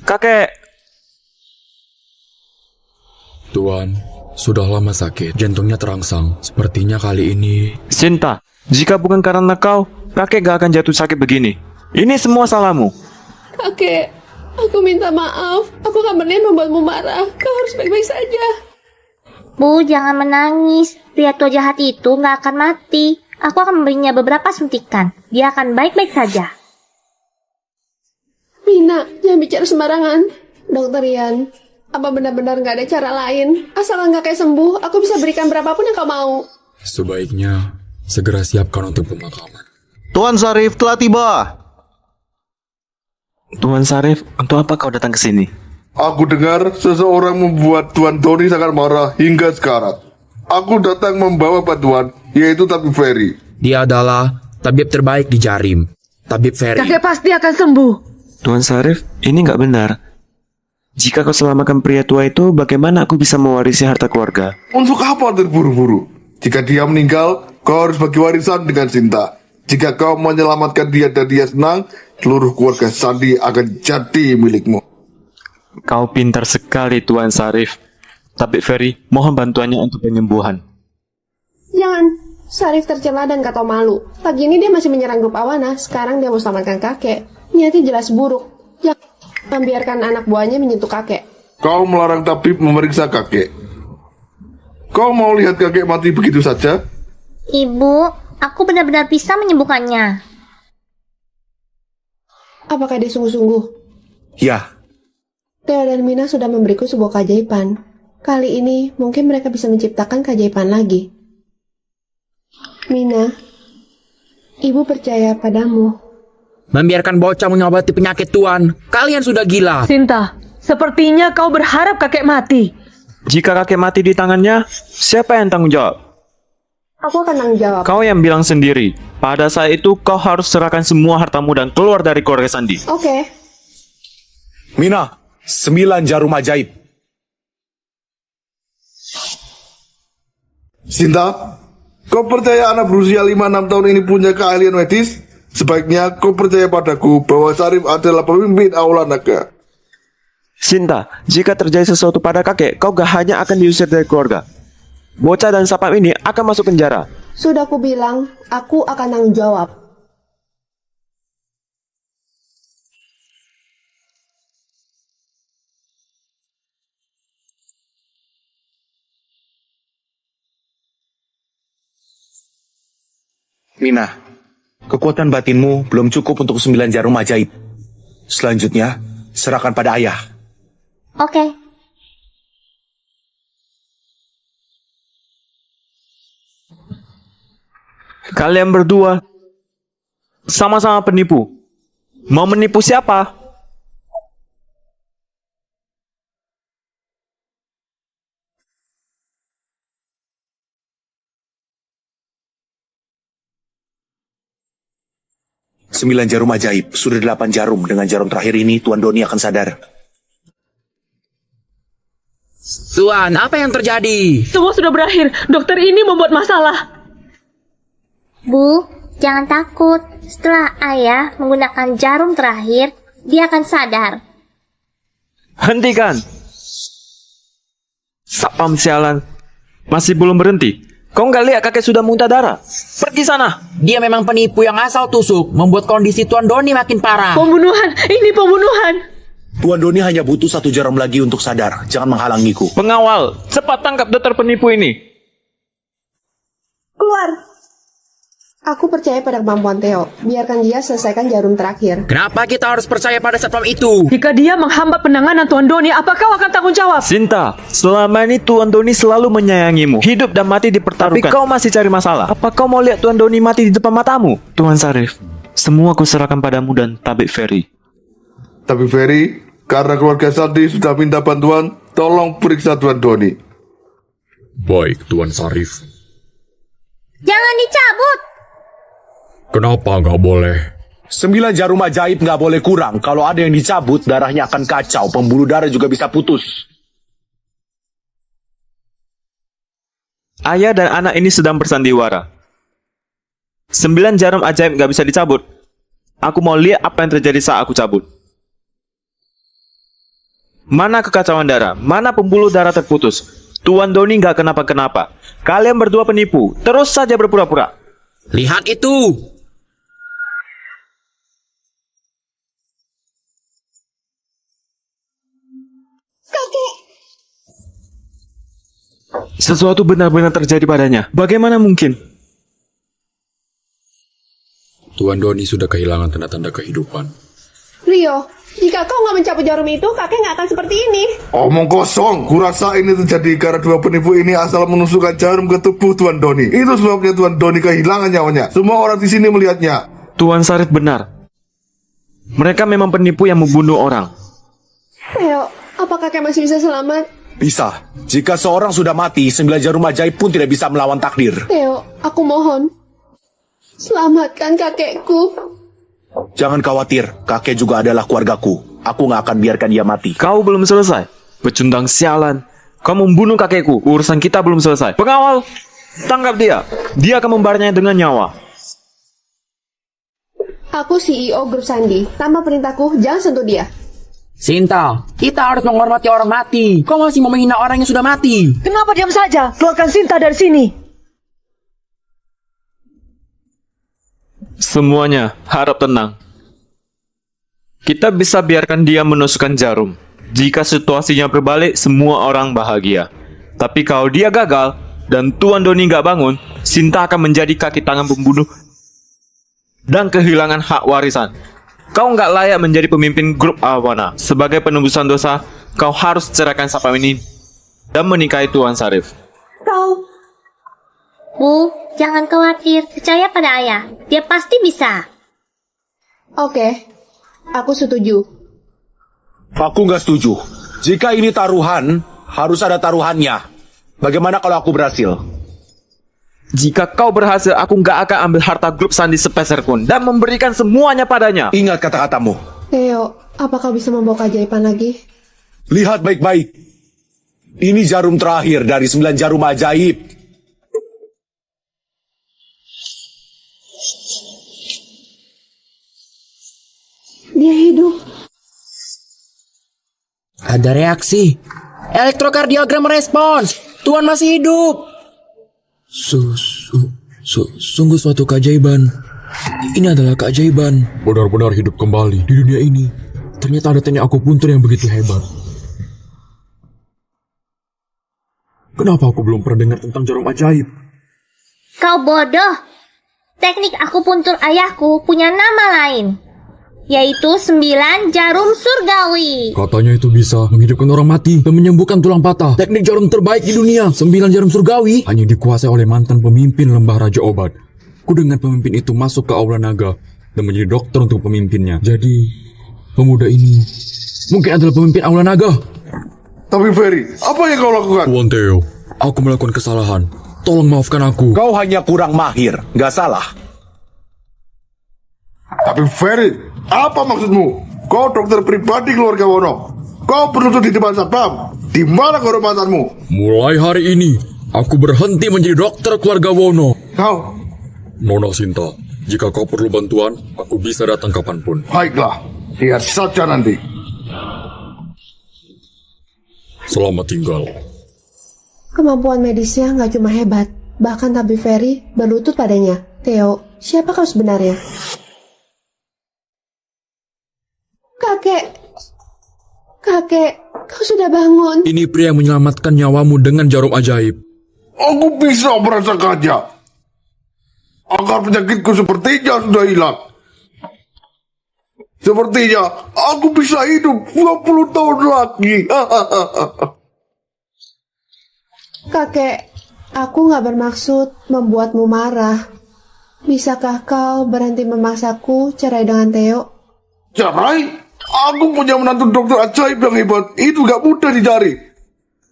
[SPEAKER 10] Kakek!
[SPEAKER 8] Tuan, sudah lama sakit. Jantungnya terangsang. Sepertinya kali ini...
[SPEAKER 10] Sinta, jika bukan karena kau, kakek gak akan jatuh sakit begini. Ini semua salahmu.
[SPEAKER 5] Kakek, aku minta maaf. Aku akan berniat membuatmu marah. Kau harus baik-baik saja.
[SPEAKER 1] Bu, jangan menangis. Pria tua jahat itu nggak akan mati. Aku akan memberinya beberapa suntikan. Dia akan baik-baik saja.
[SPEAKER 5] Mina, jangan bicara sembarangan. Dokter Ian, apa benar-benar nggak ada cara lain? Asalkan kakek sembuh, aku bisa berikan berapapun yang kau mau.
[SPEAKER 8] Sebaiknya segera siapkan untuk pemakaman.
[SPEAKER 4] Tuan Sarif telah tiba.
[SPEAKER 10] Tuan Sarif, untuk apa kau datang ke sini?
[SPEAKER 3] Aku dengar seseorang membuat Tuan Doni sangat marah hingga sekarat. Aku datang membawa bantuan, yaitu Tabib Ferry.
[SPEAKER 8] Dia adalah tabib terbaik di Jarim. Tabib Ferry.
[SPEAKER 7] Kakek pasti akan sembuh.
[SPEAKER 10] Tuan Sarif, ini nggak benar. Jika kau selamatkan pria tua itu, bagaimana aku bisa mewarisi harta keluarga?
[SPEAKER 3] Untuk apa terburu-buru? Jika dia meninggal, kau harus bagi warisan dengan Sinta. Jika kau menyelamatkan dia dan dia senang, seluruh keluarga Sandi akan jadi milikmu.
[SPEAKER 10] Kau pintar sekali, Tuan Sarif. Tapi Ferry, mohon bantuannya untuk penyembuhan.
[SPEAKER 5] Jangan, Sarif tercela dan kata malu. Pagi ini dia masih menyerang grup Awana, sekarang dia mau selamatkan kakek. Niatnya jelas buruk. Jangan membiarkan anak buahnya menyentuh kakek.
[SPEAKER 3] Kau melarang tabib memeriksa kakek. Kau mau lihat kakek mati begitu saja?
[SPEAKER 1] Ibu, aku benar-benar bisa menyembuhkannya.
[SPEAKER 5] Apakah dia sungguh-sungguh?
[SPEAKER 2] Ya,
[SPEAKER 5] Theo dan Mina sudah memberiku sebuah keajaiban. Kali ini mungkin mereka bisa menciptakan keajaiban lagi. Mina, ibu percaya padamu.
[SPEAKER 8] Membiarkan bocah mengobati penyakit Tuan. Kalian sudah gila.
[SPEAKER 7] Sinta, sepertinya kau berharap kakek mati.
[SPEAKER 10] Jika kakek mati di tangannya, siapa yang tanggung jawab?
[SPEAKER 5] Aku akan tanggung jawab.
[SPEAKER 10] Kau yang bilang sendiri, pada saat itu kau harus serahkan semua hartamu dan keluar dari keluarga Sandi.
[SPEAKER 5] Oke.
[SPEAKER 2] Mina, 9 jarum ajaib.
[SPEAKER 3] Sinta, kau percaya anak berusia 5-6 tahun ini punya keahlian medis? Sebaiknya kau percaya padaku bahwa Sarif adalah pemimpin Aula Naga.
[SPEAKER 10] Sinta, jika terjadi sesuatu pada kakek, kau gak hanya akan diusir dari keluarga. Bocah dan Sapam ini akan masuk penjara.
[SPEAKER 5] Sudah aku bilang, aku akan tanggung jawab.
[SPEAKER 2] Mina, kekuatan batinmu belum cukup untuk 9 jarum ajaib. Selanjutnya, serahkan pada ayah.
[SPEAKER 1] Oke.
[SPEAKER 10] Kalian berdua sama-sama penipu. Mau menipu siapa?
[SPEAKER 2] Sembilan jarum ajaib, sudah 8 jarum. Dengan jarum terakhir ini, Tuan Doni akan sadar.
[SPEAKER 8] Tuan, apa yang terjadi?
[SPEAKER 7] Semua sudah berakhir. Dokter ini membuat masalah.
[SPEAKER 1] Bu, jangan takut. Setelah ayah menggunakan jarum terakhir, dia akan sadar.
[SPEAKER 10] Hentikan! Sapam sialan, masih belum berhenti. Kau nggak lihat kakek sudah muntah darah? Pergi sana!
[SPEAKER 8] Dia memang penipu yang asal tusuk, membuat kondisi Tuan Doni makin parah.
[SPEAKER 7] Pembunuhan, ini pembunuhan.
[SPEAKER 2] Tuan Doni hanya butuh 1 jarum lagi untuk sadar. Jangan menghalangiku.
[SPEAKER 10] Pengawal, cepat tangkap dokter penipu ini.
[SPEAKER 5] Keluar! Aku percaya pada kemampuan Theo. Biarkan dia selesaikan jarum terakhir.
[SPEAKER 8] Kenapa kita harus percaya pada satpam itu?
[SPEAKER 7] Jika dia menghambat penanganan Tuan Doni, apa kau akan tanggung jawab?
[SPEAKER 10] Sinta, selama ini Tuan Doni selalu menyayangimu. Hidup dan mati dipertaruhkan. Tapi kau masih cari masalah. Apa kau mau lihat Tuan Doni mati di depan matamu? Tuan Sarif, semua aku serahkan padamu dan Tabib Ferry.
[SPEAKER 3] Tapi Ferry, karena keluarga Sandi sudah minta bantuan, tolong periksa Tuan Doni.
[SPEAKER 12] Baik, Tuan Sarif.
[SPEAKER 1] Jangan dicabut!
[SPEAKER 12] Kenapa nggak boleh?
[SPEAKER 2] 9 jarum ajaib nggak boleh kurang. Kalau ada yang dicabut, darahnya akan kacau. Pembuluh darah juga bisa putus.
[SPEAKER 10] Ayah dan anak ini sedang bersandiwara. 9 jarum ajaib nggak bisa dicabut. Aku mau lihat apa yang terjadi saat aku cabut. Mana kekacauan darah? Mana pembuluh darah terputus? Tuan Doni nggak kenapa-kenapa. Kalian berdua penipu. Terus saja berpura-pura.
[SPEAKER 8] Lihat itu!
[SPEAKER 10] Sesuatu benar-benar terjadi padanya. Bagaimana mungkin?
[SPEAKER 12] Tuan Doni sudah kehilangan tanda-tanda kehidupan.
[SPEAKER 5] Rio, jika kau nggak mencabut jarum itu, kakek nggak akan seperti ini.
[SPEAKER 3] Omong kosong. Kurasa ini terjadi karena 2 penipu ini asal menusukkan jarum ke tubuh Tuan Doni. Itu sebabnya Tuan Doni kehilangan nyawanya. Semua orang di sini melihatnya.
[SPEAKER 10] Tuan Sarif benar. Mereka memang penipu yang membunuh orang.
[SPEAKER 5] Theo, apa kakek masih bisa selamat?
[SPEAKER 2] Bisa. Jika seorang sudah mati, 9 jarum ajaib pun tidak bisa melawan takdir.
[SPEAKER 5] Theo, aku mohon. Selamatkan kakekku.
[SPEAKER 2] Jangan khawatir, kakek juga adalah keluargaku. Aku nggak akan biarkan dia mati.
[SPEAKER 10] Kau belum selesai. Pecundang sialan. Kau membunuh kakekku. Urusan kita belum selesai. Pengawal, tangkap dia. Dia akan membayarnya dengan nyawa.
[SPEAKER 5] Aku CEO grup Sandi. Tanpa perintahku, jangan sentuh dia.
[SPEAKER 8] Sinta, kita harus menghormati orang mati. Kau masih mau menghina orang yang sudah mati.
[SPEAKER 7] Kenapa diam saja? Keluarkan Sinta dari sini.
[SPEAKER 10] Semuanya harap tenang. Kita bisa biarkan dia menusukkan jarum. Jika situasinya berbalik, semua orang bahagia. Tapi kalau dia gagal dan Tuan Doni nggak bangun, Sinta akan menjadi kaki tangan pembunuh dan kehilangan hak warisan. Kau nggak layak menjadi pemimpin grup Awana. Sebagai penembusan dosa, kau harus ceraikan Satpam ini dan menikahi Tuan Sarif.
[SPEAKER 5] Kau...
[SPEAKER 1] Bu, jangan khawatir. Percaya pada ayah. Dia pasti bisa.
[SPEAKER 5] Oke, aku setuju.
[SPEAKER 2] Aku nggak setuju. Jika ini taruhan, harus ada taruhannya. Bagaimana kalau aku berhasil?
[SPEAKER 10] Jika kau berhasil, aku nggak akan ambil harta grup Sandi sepeser pun dan memberikan semuanya padanya.
[SPEAKER 2] Ingat kata-katamu.
[SPEAKER 5] Theo, apa kau bisa membawa keajaiban lagi?
[SPEAKER 2] Lihat baik-baik. Ini jarum terakhir dari 9 jarum ajaib.
[SPEAKER 5] Dia hidup.
[SPEAKER 8] Ada reaksi. Elektrokardiogram merespons. Tuan masih hidup. Sungguh suatu keajaiban. Ini adalah keajaiban.
[SPEAKER 12] Benar-benar hidup kembali di dunia ini. Ternyata ada teknik akupuntur yang begitu hebat. Kenapa aku belum pernah dengar tentang jarum ajaib?
[SPEAKER 1] Kau bodoh. Teknik akupuntur ayahku punya nama lain, yaitu 9 jarum surgawi.
[SPEAKER 12] Katanya itu bisa menghidupkan orang mati dan menyembuhkan tulang patah. Teknik jarum terbaik di dunia, 9 jarum surgawi, hanya dikuasai oleh mantan pemimpin lembah Raja Obat. Ku dengar pemimpin itu masuk ke Aula Naga dan menjadi dokter untuk pemimpinnya. Jadi, pemuda ini mungkin adalah pemimpin Aula Naga.
[SPEAKER 3] Tapi Ferry, apa yang kau lakukan?
[SPEAKER 12] Tuan Theo, aku melakukan kesalahan. Tolong maafkan aku.
[SPEAKER 2] Kau hanya kurang mahir, nggak salah.
[SPEAKER 3] Tapi Ferry, apa maksudmu? Kau dokter pribadi keluarga Wono. Kau berlutut di depan satpam. Di mana kehormatanmu?
[SPEAKER 12] Mulai hari ini, aku berhenti menjadi dokter keluarga Wono.
[SPEAKER 3] Kau?
[SPEAKER 12] Nona Sinta, jika kau perlu bantuan, aku bisa datang kapanpun.
[SPEAKER 3] Baiklah, lihat saja nanti.
[SPEAKER 12] Selamat tinggal.
[SPEAKER 5] Kemampuan medisnya nggak cuma hebat, bahkan Tabib Ferry berlutut padanya. Theo, siapa kau sebenarnya? Kakek, kau sudah bangun.
[SPEAKER 12] Ini pria yang menyelamatkan nyawamu dengan jarum ajaib.
[SPEAKER 3] Aku bisa merasakannya. Agar penyakitku sepertinya sudah hilang. Sepertinya aku bisa hidup 20 tahun lagi.
[SPEAKER 5] Kakek, aku nggak bermaksud membuatmu marah. Bisakah kau berhenti memaksaku cerai dengan Theo?
[SPEAKER 3] Cerai? Aku punya menantu dokter ajaib yang hebat. Itu gak mudah dicari.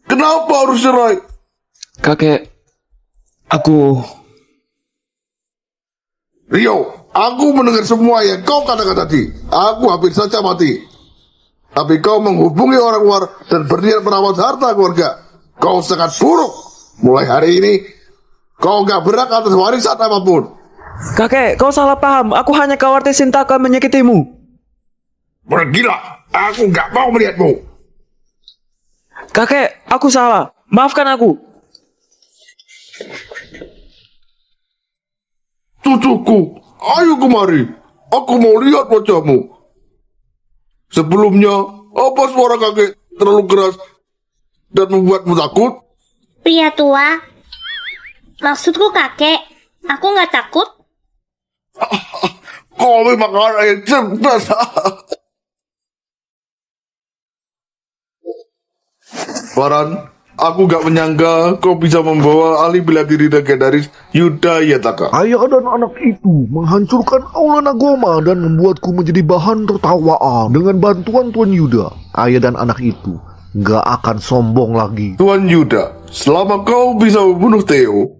[SPEAKER 3] Kenapa harus cerai?
[SPEAKER 10] Kakek, aku...
[SPEAKER 3] Rio, aku mendengar semua yang kau katakan tadi. Aku hampir saja mati. Tapi kau menghubungi orang luar dan berniat merawat harta keluarga. Kau sangat buruk. Mulai hari ini, kau gak berhak atas warisan apapun.
[SPEAKER 10] Kakek, kau salah paham. Aku hanya khawatir Sinta akan menyakitimu.
[SPEAKER 3] Pergilah, aku gak mau melihatmu.
[SPEAKER 10] Kakek, aku salah. Maafkan aku.
[SPEAKER 3] Cucuku, ayo kemari. Aku mau lihat wajahmu. Sebelumnya, apa suara kakek terlalu keras dan membuatmu takut?
[SPEAKER 1] Pria tua. Maksudku kakek. Aku nggak takut.
[SPEAKER 3] Kau memang anak yang cerdas. Farhan, aku gak menyangka kau bisa membawa ahli bela diri legendaris Yuda Yataka.
[SPEAKER 4] Ayah dan anak itu menghancurkan Aula Nagoma dan membuatku menjadi bahan tertawaan. Dengan bantuan Tuan Yuda, ayah dan anak itu gak akan sombong lagi.
[SPEAKER 3] Tuan Yuda, selama kau bisa membunuh Theo,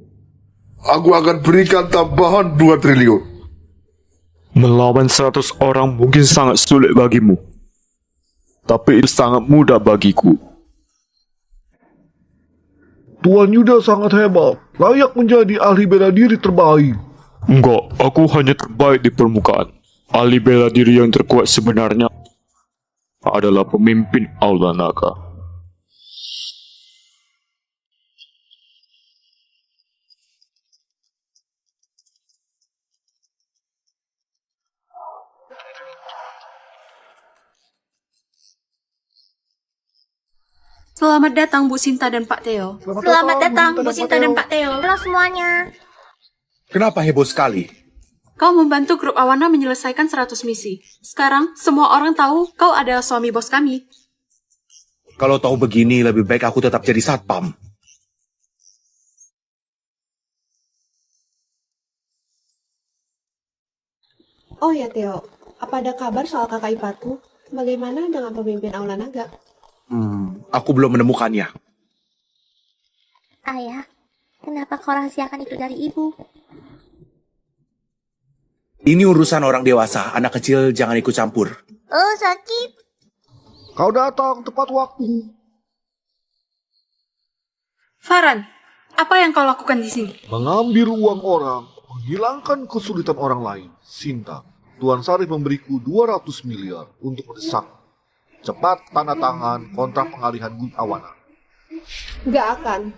[SPEAKER 3] aku akan berikan tambahan 2 triliun.
[SPEAKER 10] Melawan 100 orang mungkin sangat sulit bagimu. Tapi itu sangat mudah bagiku.
[SPEAKER 4] Tuan Yuda sangat hebat, layak menjadi ahli bela diri terbaik.
[SPEAKER 10] Enggak, aku hanya terbaik di permukaan. Ahli bela diri yang terkuat sebenarnya adalah pemimpin Aula Naga.
[SPEAKER 6] Selamat datang Bu Sinta dan Pak Theo.
[SPEAKER 1] Selamat datang Bu Sinta dan Pak Theo. Halo semuanya.
[SPEAKER 2] Kenapa heboh sekali?
[SPEAKER 6] Kau membantu grup Awana menyelesaikan 100 misi. Sekarang, semua orang tahu kau adalah suami bos kami.
[SPEAKER 2] Kalau tahu begini, lebih baik aku tetap jadi satpam.
[SPEAKER 5] Oh ya Theo, apa ada kabar soal kakak iparku? Bagaimana dengan pemimpin Aula Naga?
[SPEAKER 2] Aku belum menemukannya.
[SPEAKER 1] Ayah, kenapa kau rahasiakan itu dari ibu?
[SPEAKER 2] Ini urusan orang dewasa, anak kecil jangan ikut campur.
[SPEAKER 1] Oh, sakit.
[SPEAKER 4] Kau datang tepat waktu.
[SPEAKER 6] Farhan, apa yang kau lakukan di sini?
[SPEAKER 4] Mengambil uang orang, menghilangkan kesulitan orang lain. Sinta, Tuan Sarif memberiku 200 miliar untuk mendesak. Cepat tanda tangan kontrak pengalihan grup Awana.
[SPEAKER 5] Gak akan.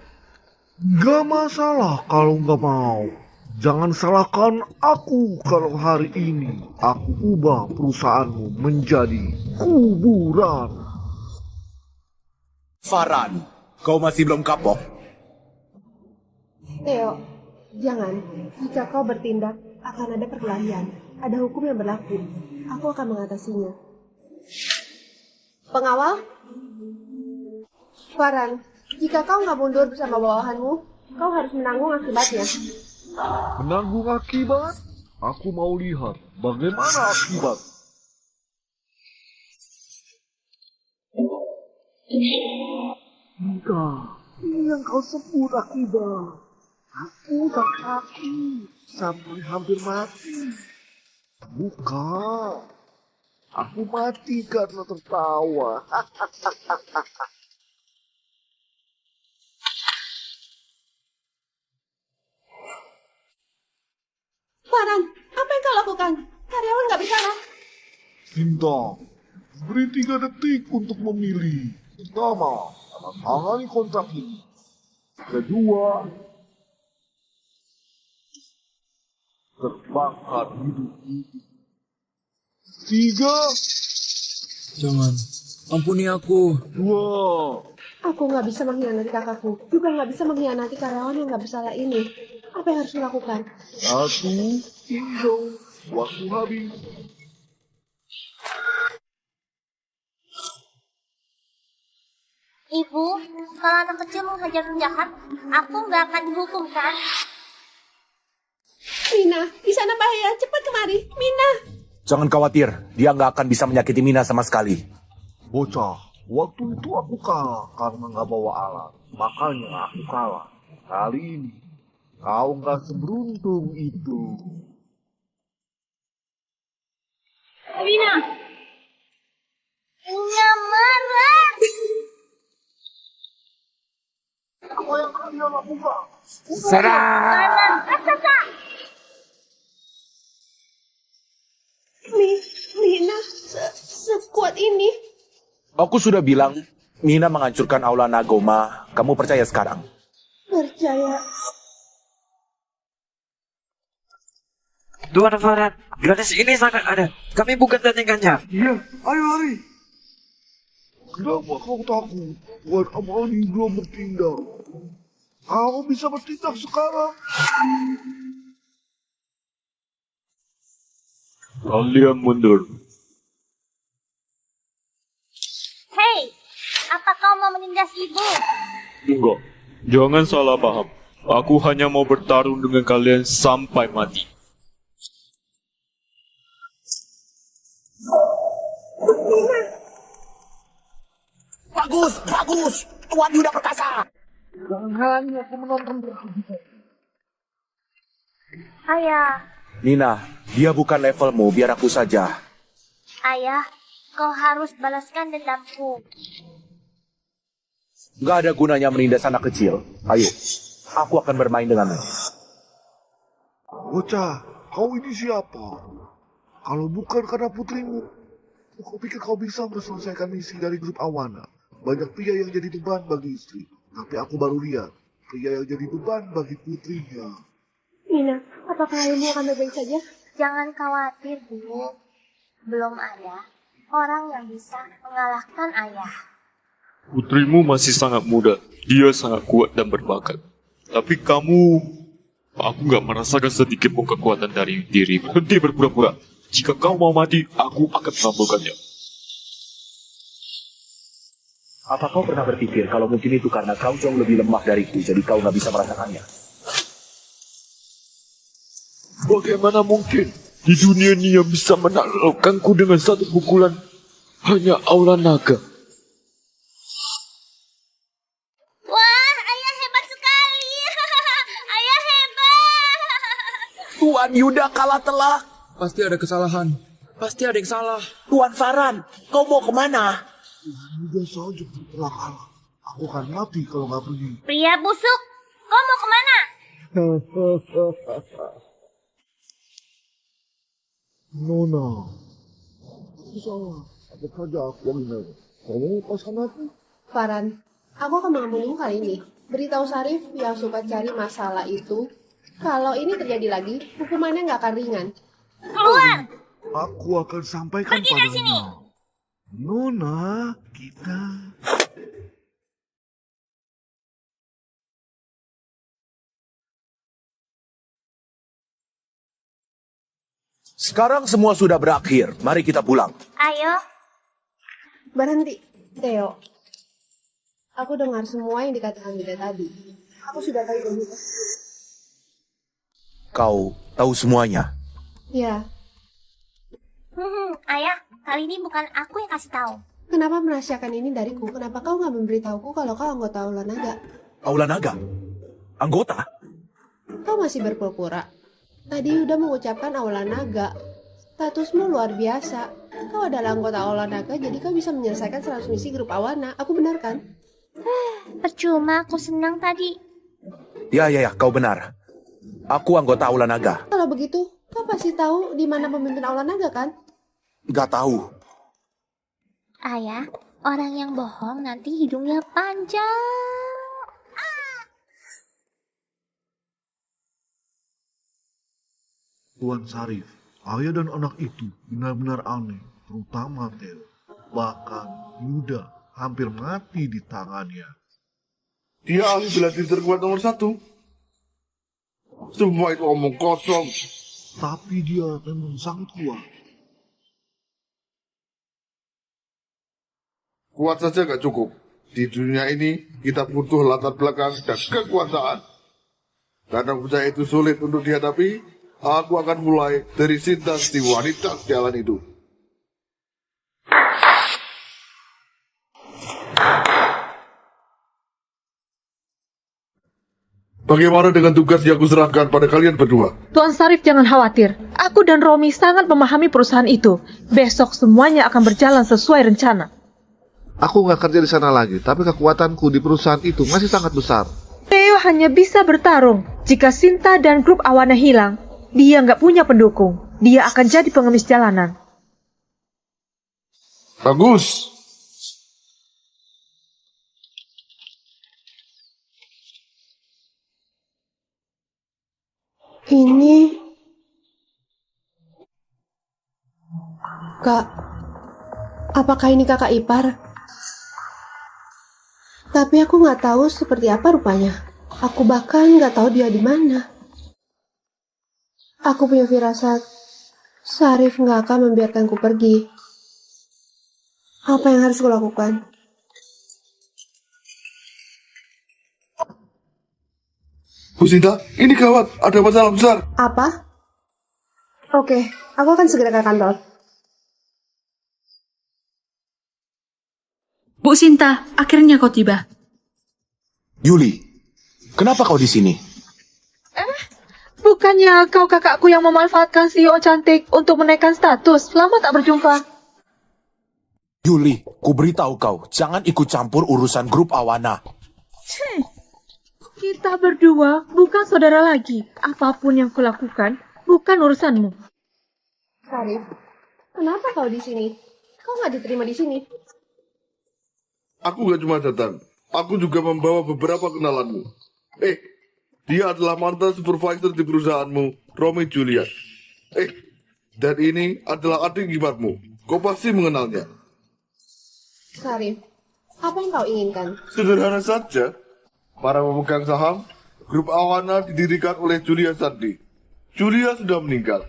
[SPEAKER 4] Gak masalah kalau gak mau. Jangan salahkan aku kalau hari ini aku ubah perusahaanmu menjadi kuburan.
[SPEAKER 2] Farhan, kau masih belum kapok?
[SPEAKER 5] Theo, jangan. Jika kau bertindak, akan ada perkelahian. Ada hukum yang berlaku. Aku akan mengatasinya. Pengawal? Farhan, jika kau nggak mundur bersama bawahanmu, kau harus menanggung akibatnya.
[SPEAKER 4] Menanggung akibat? Aku mau lihat bagaimana akibat. Enggak, ini yang kau sebut akibat. Aku tak takut sampai hampir mati. Bukan, aku mati karena tertawa.
[SPEAKER 5] Farhan, apa yang kau lakukan? Karyawan nggak bersalah.
[SPEAKER 4] Cinta, beri 3 detik untuk memilih. Pertama, tangani kontrak ini. Kedua, terbakar hidup-hidup. 3,
[SPEAKER 12] Jangan, ampuni aku.
[SPEAKER 4] 2,
[SPEAKER 5] Aku nggak bisa mengkhianati kakakku, juga nggak bisa mengkhianati karyawan yang nggak bersalah ini. Apa yang harus dilakukan?
[SPEAKER 4] 1, tinggal. Waktu habis.
[SPEAKER 1] Ibu, kalau anak kecil menghajar penjahat, aku nggak akan dihukum, kan?
[SPEAKER 5] Mina, di sana bahaya. Cepat kemari. Mina.
[SPEAKER 2] Jangan khawatir, dia nggak akan bisa menyakiti Mina sama sekali.
[SPEAKER 4] Bocah, waktu itu aku kalah karena nggak bawa alat. Makanya aku kalah. Kali ini, kau nggak seberuntung itu.
[SPEAKER 1] Mina. Nggak marah.
[SPEAKER 4] Apa yang kalian lakukan?
[SPEAKER 1] Kanan, raksasa.
[SPEAKER 5] Mina, sekuat ini.
[SPEAKER 2] Aku sudah bilang, Mina menghancurkan aula Nagoma. Kamu percaya sekarang?
[SPEAKER 5] Percaya.
[SPEAKER 13] Tuan Farhan, gadis ini sangat ada. Kami bukan tandingannya.
[SPEAKER 4] Iya, ayo lari. Kenapa kau takut? Buat Amani belum bertindak. Kau bisa bertindak sekarang.
[SPEAKER 10] Kalian mundur.
[SPEAKER 1] Hei, apa kau mau menindas ibu?
[SPEAKER 10] Enggak, jangan salah paham. Aku hanya mau bertarung dengan kalian sampai mati.
[SPEAKER 2] Bagus, bagus. Tuan Yuda perkasa.
[SPEAKER 4] Jangan hanya aku menonton pertunjukan.
[SPEAKER 1] Ayah,
[SPEAKER 2] Mina, dia bukan levelmu, biar aku saja.
[SPEAKER 1] ayah, kau harus balaskan dendamku.
[SPEAKER 2] Nggak ada gunanya menindas anak kecil. Ayo, aku akan bermain denganmu.
[SPEAKER 4] Bocah, kau ini siapa? Kalau bukan karena putrimu, aku pikir kau bisa menyelesaikan misi dari grup Awana. Banyak pria yang jadi beban bagi istri, tapi aku baru lihat pria yang jadi beban bagi putrinya.
[SPEAKER 5] Mina, apakah ayahmu akan baik-baik saja?
[SPEAKER 1] Jangan khawatir, Bu. Belum ada orang yang bisa mengalahkan ayah.
[SPEAKER 10] Putrimu masih sangat muda. Dia sangat kuat dan berbakat. Tapi kamu Aku nggak merasakan sedikit pun kekuatan dari dirimu. Henti berpura-pura. Jika kau mau mati, aku akan mengabulkannya.
[SPEAKER 2] Apa kau pernah berpikir kalau mungkin itu karena kau jauh lebih lemah dariku, jadi kau nggak bisa merasakannya?
[SPEAKER 10] Bagaimana mungkin di dunia ini yang bisa menaklukkanku dengan satu pukulan? Hanya aula naga.
[SPEAKER 1] Wah, ayah hebat sekali. Ayah hebat.
[SPEAKER 2] Tuan Yuda kalah telak.
[SPEAKER 12] Pasti ada kesalahan. Pasti ada yang salah.
[SPEAKER 2] Tuan Faran, kau mau kemana?
[SPEAKER 4] Udah saja telah kalah. Aku akan mati kalau nggak pergi.
[SPEAKER 1] Pria busuk, kau mau kemana?
[SPEAKER 4] Nona, aku salah. Apa saja aku yang benar. Kamu lepasan aku.
[SPEAKER 5] Farhan, aku akan mengampunimu kali ini. Beritahu Sarif yang suka cari masalah itu, kalau ini terjadi lagi, hukumannya nggak akan ringan.
[SPEAKER 1] Keluar.
[SPEAKER 4] Aku akan sampaikan
[SPEAKER 1] Pergi dari sini.
[SPEAKER 4] Nona, kita...
[SPEAKER 2] Sekarang semua sudah berakhir. Mari kita pulang.
[SPEAKER 1] Ayo.
[SPEAKER 5] Berhenti, Theo. Aku dengar semua yang dikatakan Yuda tadi. Aku sudah tahu itu.
[SPEAKER 2] Kau tahu semuanya.
[SPEAKER 5] Ya,
[SPEAKER 1] Ayah, kali ini bukan aku yang kasih tahu.
[SPEAKER 5] kenapa merahasiakan ini dariku? Kenapa kau nggak memberitahuku kalau kau anggota Aula Naga?
[SPEAKER 2] Aula Naga? Anggota?
[SPEAKER 5] Kau masih berpura-pura. Tadi udah mengucapkan Aula Naga. Statusmu luar biasa. Kau adalah anggota Aula Naga, jadi kau bisa menyelesaikan 100 misi grup Awana. Aku benar kan?
[SPEAKER 1] Percuma, aku senang tadi.
[SPEAKER 2] Ya, kau benar. Aku anggota Aula Naga.
[SPEAKER 5] Kalau begitu, kau pasti tahu di mana pemimpin Aula Naga kan?
[SPEAKER 2] Gak tahu.
[SPEAKER 1] Ayah, orang yang bohong nanti hidungnya panjang.
[SPEAKER 4] Tuan Sarif, ayah dan anak itu benar-benar aneh, terutama Theo. Bahkan Yuda hampir mati di tangannya.
[SPEAKER 3] Dia ahli bela diri terkuat nomor 1. Semua itu omong kosong.
[SPEAKER 4] Tapi dia memang sangat kuat.
[SPEAKER 3] Kuat saja gak cukup. Di dunia ini kita butuh latar belakang dan kekuasaan. Karena percaya itu sulit untuk dihadapi, aku akan mulai dari Sinta si wanita jalan itu. Bagaimana dengan tugas yang aku serahkan pada kalian berdua?
[SPEAKER 7] Tuan Sarif jangan khawatir. Aku dan Romi sangat memahami perusahaan itu. Besok semuanya akan berjalan sesuai rencana.
[SPEAKER 4] Aku nggak kerja di sana lagi, tapi kekuatanku di perusahaan itu masih sangat besar.
[SPEAKER 7] Theo hanya bisa bertarung. Jika Sinta dan grup Awana hilang, dia nggak punya pendukung. Dia akan jadi pengemis jalanan.
[SPEAKER 3] Bagus.
[SPEAKER 5] Ini... Kak, apakah ini kakak ipar? Tapi aku nggak tahu seperti apa rupanya. Aku bahkan nggak tahu dia di mana. Aku punya firasat, Sarif nggak akan membiarkanku pergi. Apa yang harus kulakukan?
[SPEAKER 3] Bu Sinta, ini gawat. Ada masalah besar.
[SPEAKER 5] Apa? Oke, aku akan segera ke kantor.
[SPEAKER 6] Bu Sinta, akhirnya kau tiba.
[SPEAKER 2] Yuli, kenapa kau di sini?
[SPEAKER 7] Bukannya kau kakakku yang memanfaatkan CEO cantik untuk menaikkan status? Lama tak berjumpa.
[SPEAKER 2] Yuli, ku beritahu kau, jangan ikut campur urusan grup Awana.
[SPEAKER 7] Kita berdua bukan saudara lagi. Apapun yang kulakukan, bukan urusanmu.
[SPEAKER 5] Sarif, kenapa kau di sini? Kau nggak diterima di sini?
[SPEAKER 3] Aku gak cuma datang. Aku juga membawa beberapa kenalanmu. Dia adalah mantan supervisor di perusahaanmu, Romi Julian. Dan ini adalah adik iparmu. Kau pasti mengenalnya.
[SPEAKER 5] Sarif, apa yang kau inginkan?
[SPEAKER 3] Sederhana saja. Para pemegang saham, Grup Awana didirikan oleh Julia Sandi. Julia sudah meninggal.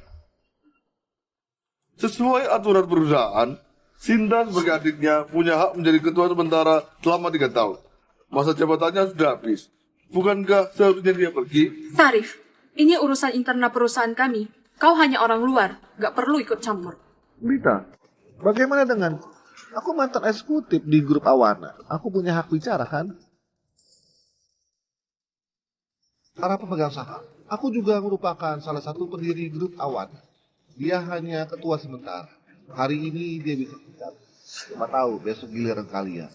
[SPEAKER 3] Sesuai aturan perusahaan, Sinta sebagai adiknya punya hak menjadi ketua sementara selama 3 tahun. Masa jabatannya sudah habis. Bukankah seharusnya dia pergi?
[SPEAKER 6] Sarif, ini urusan internal perusahaan kami. Kau hanya orang luar, gak perlu ikut campur.
[SPEAKER 4] Rita, bagaimana dengan aku mantan eksekutif di grup Awana? Aku punya hak bicara kan? Para pemegang saham, aku juga merupakan salah satu pendiri grup Awana. Dia hanya ketua sementara. Hari ini dia bisa bicara. Siapa tahu besok giliran kalian.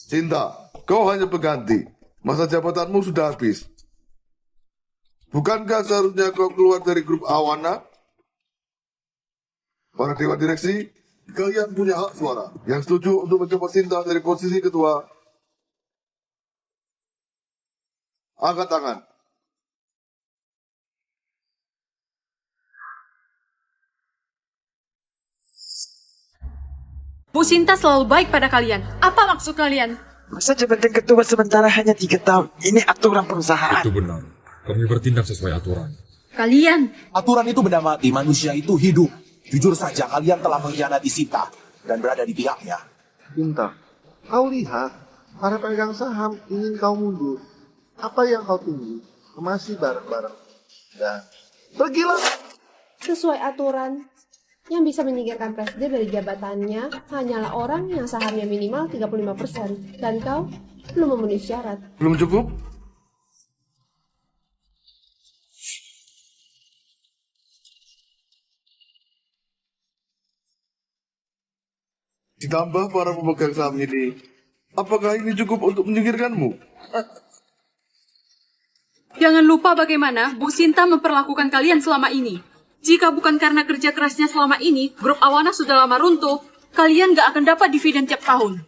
[SPEAKER 3] Sinta, kau hanya pengganti. Masa jabatanmu sudah habis. Bukankah seharusnya kau keluar dari grup Awana? Para dewan direksi, kalian punya hak suara. Yang setuju untuk mencopot Sinta dari posisi ketua, angkat tangan.
[SPEAKER 6] Bu Sinta selalu baik pada kalian. Apa maksud kalian?
[SPEAKER 13] Masa jabatan ketua sementara hanya 3 tahun. Ini aturan perusahaan.
[SPEAKER 12] Itu benar. Kami bertindak sesuai aturan.
[SPEAKER 6] Kalian.
[SPEAKER 2] Aturan itu benda mati, manusia itu hidup. Jujur saja kalian telah mengkhianati Sinta dan berada di pihaknya.
[SPEAKER 4] Sinta, kau lihat, para pemegang saham ingin kau mundur. Apa yang kau tunggu? Kemasi barang-barang dan pergilah.
[SPEAKER 5] Sesuai aturan, yang bisa menyingkirkan presiden dari jabatannya hanyalah orang yang sahamnya minimal 35%. Dan kau belum memenuhi syarat.
[SPEAKER 3] Belum cukup? Ditambah para pemegang saham ini, apakah ini cukup untuk menyingkirkanmu?
[SPEAKER 6] Jangan lupa bagaimana Bu Sinta memperlakukan kalian selama ini. Jika bukan karena kerja kerasnya selama ini, grup Awana sudah lama runtuh. Kalian gak akan dapat dividen tiap tahun.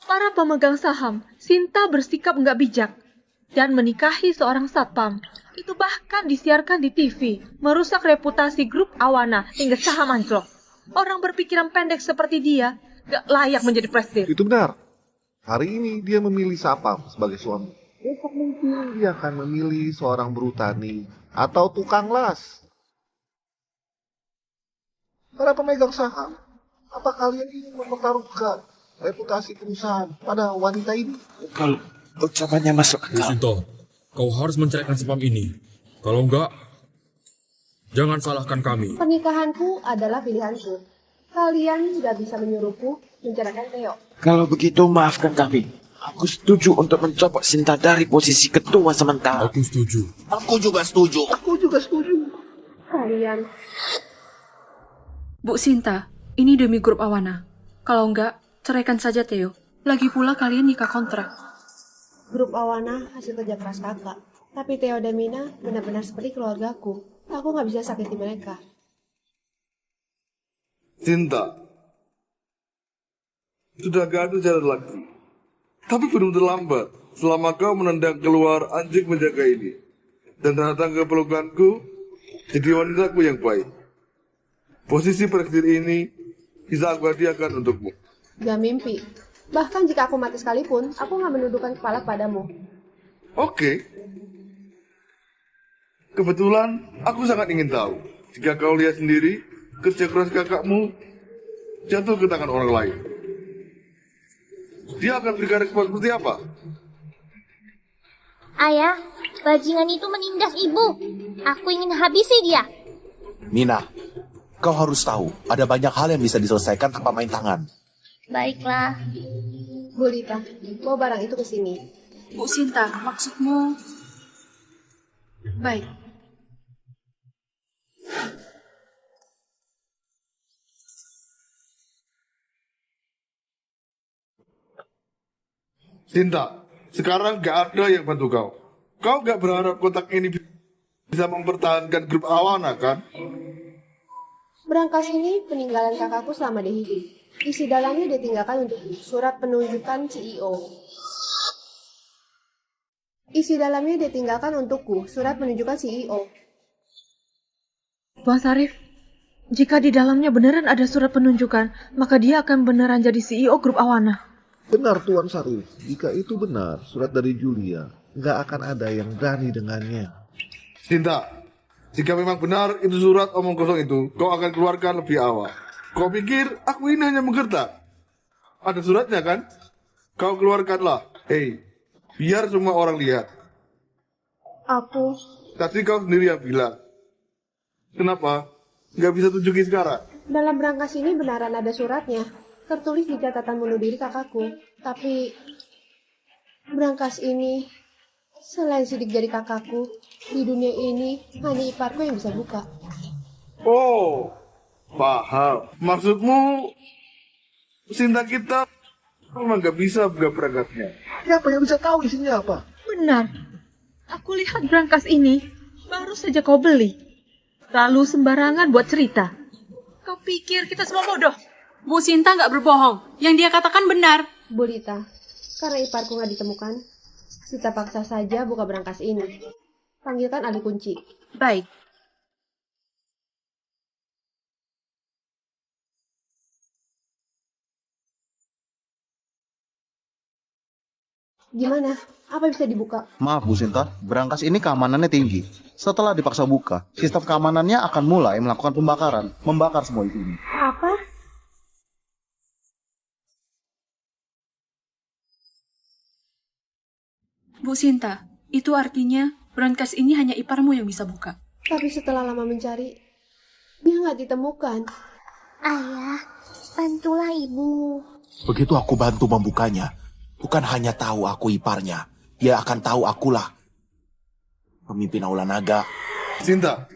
[SPEAKER 7] Para pemegang saham, Sinta bersikap nggak bijak dan menikahi seorang satpam. Itu bahkan disiarkan di TV, merusak reputasi grup Awana hingga saham anjlok. Orang berpikiran pendek seperti dia gak layak menjadi presiden.
[SPEAKER 4] Itu benar. Hari ini dia memilih Sapam sebagai suami. Besok mungkin dia akan memilih seorang buruh tani atau tukang las. Para pemegang saham, apa kalian ingin mempertaruhkan reputasi perusahaan pada wanita ini?
[SPEAKER 13] Kalau ucapannya masuk
[SPEAKER 12] Bu Sinta, kau harus menceraikan Sapam ini. Kalau enggak, jangan salahkan kami.
[SPEAKER 5] Pernikahanku adalah pilihanku. Kalian tidak bisa menyuruhku menceraikan Theo.
[SPEAKER 13] Kalau begitu maafkan kami. Aku setuju untuk mencopot Sinta dari posisi ketua sementara.
[SPEAKER 12] Aku setuju.
[SPEAKER 2] Aku juga setuju.
[SPEAKER 4] Aku juga setuju.
[SPEAKER 5] Kalian.
[SPEAKER 6] Bu Sinta, ini demi grup Awana. Kalau enggak, ceraikan saja Theo. Lagi pula kalian nikah kontrak.
[SPEAKER 5] Grup Awana hasil kerja keras kakak. Tapi Theo dan Mina benar-benar seperti keluargaku. Aku nggak bisa sakiti mereka.
[SPEAKER 3] Sinta, sudah gak ada jalan lagi. Tapi belum terlambat. Selama kau menendang keluar anjing menjaga ini dan datang ke pelukanku, jadi wanitaku yang baik. Posisi presiden ini bisa aku hadiahkan untukmu.
[SPEAKER 5] Gak mimpi. Bahkan jika aku mati sekalipun, aku nggak menundukkan kepala padamu.
[SPEAKER 3] Oke. Kebetulan aku sangat ingin tahu. Jika kau lihat sendiri, kerja keras kakakmu jatuh ke tangan orang lain. Dia akan berikan respon seperti apa?
[SPEAKER 1] Ayah, bajingan itu menindas ibu. Aku ingin habisi dia.
[SPEAKER 2] Mina, kau harus tahu, ada banyak hal yang bisa diselesaikan tanpa main tangan.
[SPEAKER 1] Baiklah.
[SPEAKER 5] Bu Lita, bawa barang itu ke sini.
[SPEAKER 6] Bu Sinta, maksudmu... Baik.
[SPEAKER 3] Sinta, sekarang gak ada yang bantu kau. Kau gak berharap kotak ini bisa mempertahankan grup Awana, kan?
[SPEAKER 5] Berangkas ini peninggalan kakakku selama dia hidup. Isi dalamnya ditinggalkan untuk surat penunjukan CEO. Isi dalamnya ditinggalkan untukku, surat penunjukan CEO.
[SPEAKER 7] Tuan Sarif, Jika di dalamnya beneran ada surat penunjukan, maka dia akan beneran jadi CEO grup Awana.
[SPEAKER 4] Benar Tuan Sarif, jika itu benar surat dari Julia, nggak akan ada yang berani dengannya.
[SPEAKER 3] Sinta, jika memang benar itu surat omong kosong itu, kau akan keluarkan lebih awal. Kau pikir aku ini hanya menggertak? Ada suratnya kan? Kau keluarkanlah. Hei, biar semua orang lihat.
[SPEAKER 5] Aku
[SPEAKER 3] Tadi kau sendiri yang bilang. Kenapa? Nggak bisa tunjukin sekarang.
[SPEAKER 5] dalam berangkas ini benaran ada suratnya. Tertulis di catatan bunuh diri kakakku. Tapi berangkas ini selain sidik jari kakakku, di dunia ini hanya iparku yang bisa buka.
[SPEAKER 3] Oh, paham. Maksudmu Sinta kita memang nggak bisa buka berangkasnya.
[SPEAKER 4] Siapa yang bisa tahu isinya apa?
[SPEAKER 7] Benar. Aku lihat berangkas ini baru saja kau beli. Lalu sembarangan buat cerita. Kau pikir kita semua bodoh?
[SPEAKER 6] Bu Sinta nggak berbohong. Yang dia katakan benar.
[SPEAKER 5] Bu Lita, karena iparku nggak ditemukan, kita paksa saja buka berangkas ini. Panggilkan ahli kunci.
[SPEAKER 6] Baik.
[SPEAKER 5] Gimana? Apa bisa dibuka?
[SPEAKER 14] Maaf Bu Sinta, berangkas ini keamanannya tinggi. Setelah dipaksa buka, sistem keamanannya akan mulai melakukan pembakaran, membakar semua isinya.
[SPEAKER 5] Apa?
[SPEAKER 6] Bu Sinta, itu artinya berangkas ini hanya iparmu yang bisa buka.
[SPEAKER 5] Tapi setelah lama mencari, dia nggak ditemukan.
[SPEAKER 1] Ayah, bantulah ibu.
[SPEAKER 2] Begitu aku bantu membukanya, bukan hanya tahu aku iparnya, dia akan tahu akulah pemimpin Aula Naga.
[SPEAKER 3] Sinta,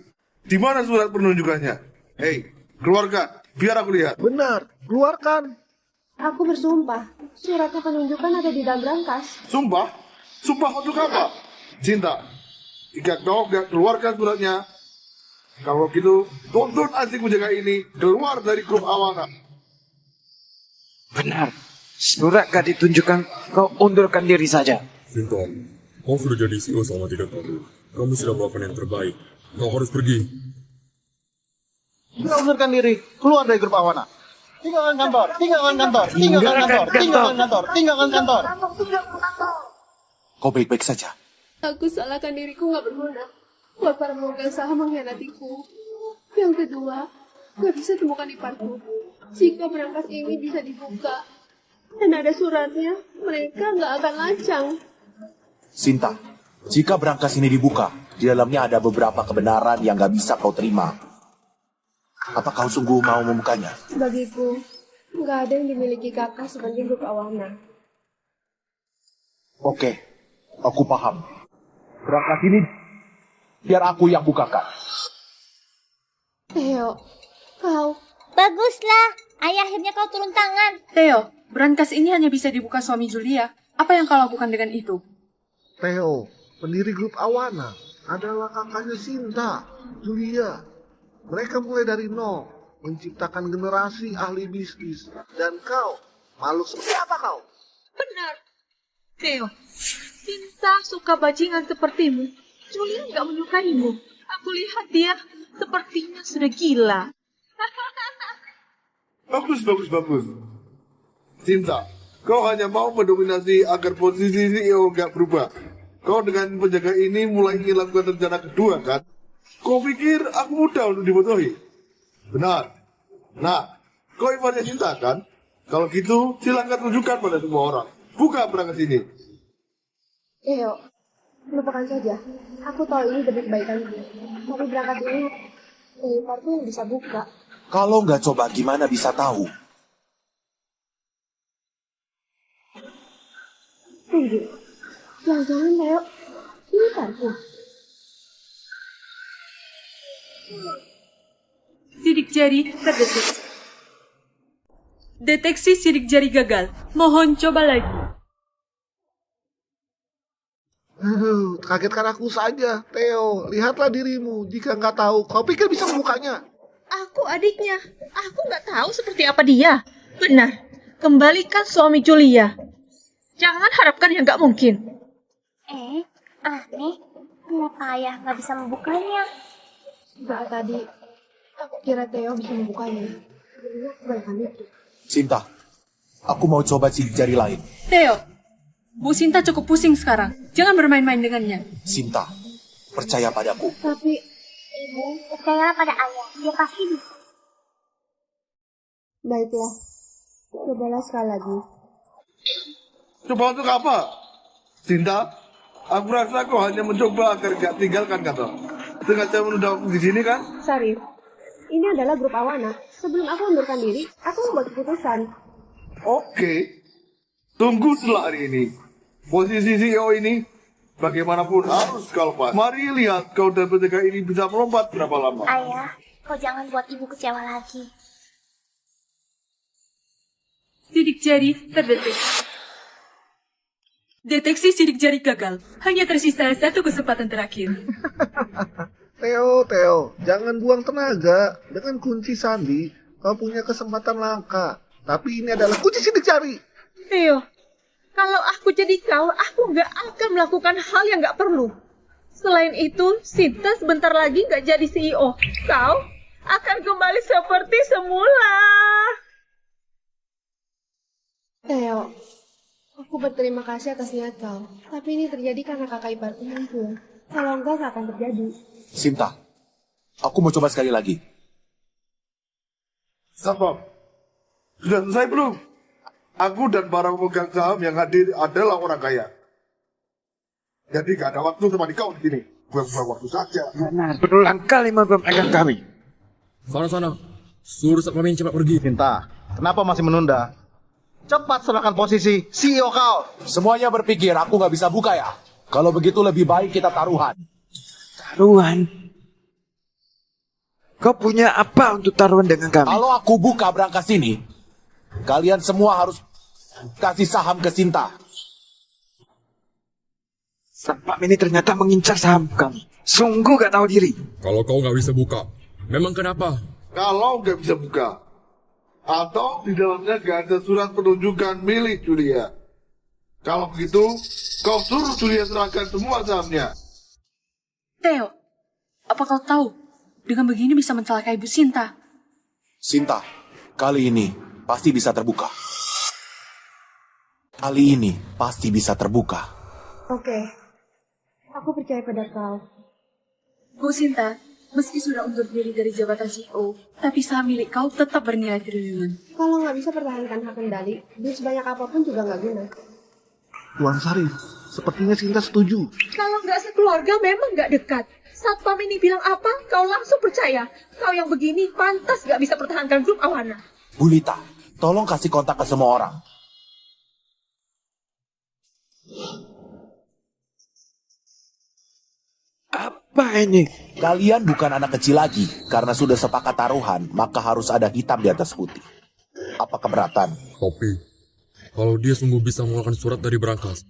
[SPEAKER 3] di mana surat penunjukannya? Hei, keluarkan, biar aku lihat.
[SPEAKER 4] Benar, keluarkan.
[SPEAKER 5] Aku bersumpah, suratnya penunjukan ada di dalam berangkas.
[SPEAKER 3] Sumpah? Sumpah untuk apa? Sinta, jika kau nggak keluarkan suratnya, kalau gitu, tuntun anjing penjaga ini keluar dari grup Awana.
[SPEAKER 13] Benar. Surat gak ditunjukkan, kau undurkan diri saja.
[SPEAKER 12] Sinta, kau sudah jadi CEO selama 3 tahun. Kamu sudah melakukan yang terbaik. Kau harus pergi.
[SPEAKER 14] Tidak undurkan diri, keluar dari grup Awana. Tinggalkan kantor, tinggalkan kantor, tinggalkan kantor, tinggalkan kantor, tinggalkan kantor.
[SPEAKER 2] Kau baik-baik saja.
[SPEAKER 5] Aku salahkan diriku nggak berguna. Buat para pemegang saham mengkhianatiku. Yang kedua, nggak bisa temukan iparku. Jika berangkas ini bisa dibuka dan ada suratnya, mereka nggak akan lancang.
[SPEAKER 2] Sinta, jika berangkas ini dibuka, di dalamnya ada beberapa kebenaran yang gak bisa kau terima. Apa kau sungguh mau membukanya?
[SPEAKER 5] Bagiku, nggak ada yang dimiliki kakak seperti grup Awana.
[SPEAKER 2] Oke, aku paham. Berangkas ini biar aku yang bukakan.
[SPEAKER 5] Theo, kau...
[SPEAKER 1] Baguslah, ayah akhirnya kau turun tangan.
[SPEAKER 6] Theo, berangkas ini hanya bisa dibuka suami Julia. Apa yang kau lakukan dengan itu?
[SPEAKER 4] Theo, pendiri grup Awana, adalah kakaknya Sinta, Julia. Mereka mulai dari nol, menciptakan generasi ahli bisnis. Dan kau, makhluk seperti apa kau?
[SPEAKER 7] Benar. Theo, Sinta suka bajingan sepertimu. Julia nggak menyukaimu. Aku lihat dia sepertinya sudah gila.
[SPEAKER 3] Bagus. Sinta, kau hanya mau mendominasi agar posisi CEO nggak berubah. Kau dengan penjaga ini mulai ingin lakukan rencana kedua, kan? Kau pikir aku mudah untuk dibodohi? Benar. Nah, kau iparnya Sinta, kan? Kalau gitu, silakan tunjukkan pada semua orang. Buka berangkas ini.
[SPEAKER 5] Theo, lupakan saja. Aku tahu ini demi kebaikanku. Tapi berangkat ini, iparku yang bisa buka.
[SPEAKER 2] Kalau nggak coba gimana bisa tahu?
[SPEAKER 5] Tunggu. Jangan-jangan Theo, ini iparku.
[SPEAKER 6] Sidik jari terdeteksi. Deteksi sidik jari gagal. Mohon coba lagi.
[SPEAKER 4] Aduh, kagetkan aku saja, Theo. Lihatlah dirimu. Jika nggak tahu, kau pikir bisa membukanya?
[SPEAKER 7] Aku adiknya. Aku nggak tahu seperti apa dia. Benar. Kembalikan suami Julia. Jangan harapkan yang nggak mungkin.
[SPEAKER 1] Aneh. Kenapa ayah nggak bisa membukanya?
[SPEAKER 5] Sejak tadi, Aku kira Theo bisa membukanya. Sebenarnya kebanyakan itu.
[SPEAKER 2] Sinta, aku mau coba sidik jari lain.
[SPEAKER 6] Theo, Bu Sinta cukup pusing sekarang. Jangan bermain-main dengannya.
[SPEAKER 2] Sinta, percaya padaku.
[SPEAKER 5] Tapi,
[SPEAKER 1] Ibu, percayalah pada ayah. Dia pasti bisa.
[SPEAKER 5] baiklah. Cobalah sekali lagi.
[SPEAKER 3] Coba untuk apa? Sinta, aku rasa kau hanya mencoba agar gak tinggalkan kata. Dengan cara menunda waktu di sini kan?
[SPEAKER 5] Sarif, ini adalah grup Awana. Sebelum aku mundurkan diri, aku membuat keputusan.
[SPEAKER 3] Oke. Tunggu setelah hari ini. Posisi CEO ini, bagaimanapun harus kau lepas. Mari lihat kau dan penjaga ini bisa melompat berapa lama.
[SPEAKER 1] Ayah, kau jangan buat ibu kecewa lagi.
[SPEAKER 6] Sidik jari terdeteksi. Deteksi sidik jari gagal. Hanya tersisa satu kesempatan terakhir.
[SPEAKER 4] Theo, jangan buang tenaga. Dengan kunci sandi, kau punya kesempatan langka. Tapi ini adalah kunci sidik jari.
[SPEAKER 7] Theo, kalau aku jadi kau, aku nggak akan melakukan hal yang nggak perlu. Selain itu, Sinta sebentar lagi nggak jadi CEO. Kau akan kembali seperti semula.
[SPEAKER 5] Theo, aku berterima kasih atas niat kau. Tapi ini terjadi karena kakak iparku muncul. Kalau enggak, gak akan terjadi.
[SPEAKER 2] Sinta, aku mau coba sekali lagi.
[SPEAKER 3] Siapa? Sudah selesai belum? Aku dan para pemegang saham yang hadir adalah orang kaya. Jadi gak ada waktu sama di kau di sini. Buang-buang waktu saja.
[SPEAKER 13] Benar, berulang kali memegang kami.
[SPEAKER 12] Sana. Suruh Satpam cepat pergi.
[SPEAKER 14] Sinta, kenapa masih menunda? Cepat serahkan posisi CEO kau.
[SPEAKER 2] Semuanya berpikir aku nggak bisa buka ya. Kalau begitu lebih baik kita taruhan.
[SPEAKER 13] Taruhan? Kau punya apa untuk taruhan dengan kami?
[SPEAKER 2] Kalau aku buka berangkas ini, kalian semua harus kasih saham ke Sinta.
[SPEAKER 13] Satpam ini ternyata mengincar saham kami. Sungguh gak tahu diri.
[SPEAKER 12] Kalau kau nggak bisa buka, memang kenapa?
[SPEAKER 3] Kalau nggak bisa buka, atau di dalamnya gak ada surat penunjukan milik Julia. Kalau begitu, kau suruh Julia serahkan semua sahamnya.
[SPEAKER 6] Theo, apa kau tahu? Dengan begini bisa mencelakai Bu Sinta.
[SPEAKER 2] Sinta, kali ini pasti bisa terbuka. Kali ini pasti bisa terbuka.
[SPEAKER 5] Oke, aku percaya pada kau.
[SPEAKER 6] Bu Sinta, meski sudah undur diri dari jabatan CEO, tapi saham milik kau tetap bernilai triliunan.
[SPEAKER 5] Kalau nggak bisa pertahankan hak kendali, duit sebanyak apapun juga nggak guna.
[SPEAKER 4] Tuan Sarif, sepertinya Sinta setuju.
[SPEAKER 7] Kalau nggak sekeluarga memang nggak dekat. Satpam ini bilang apa, kau langsung percaya. Kau yang begini pantas nggak bisa pertahankan grup Awana.
[SPEAKER 2] Bulita, tolong kasih kontak ke semua orang.
[SPEAKER 13] Apa ini?
[SPEAKER 2] Kalian bukan anak kecil lagi. Karena sudah sepakat taruhan, maka harus ada hitam di atas putih. Apa keberatan?
[SPEAKER 12] Tapi, kalau dia sungguh bisa mengeluarkan surat dari berangkas,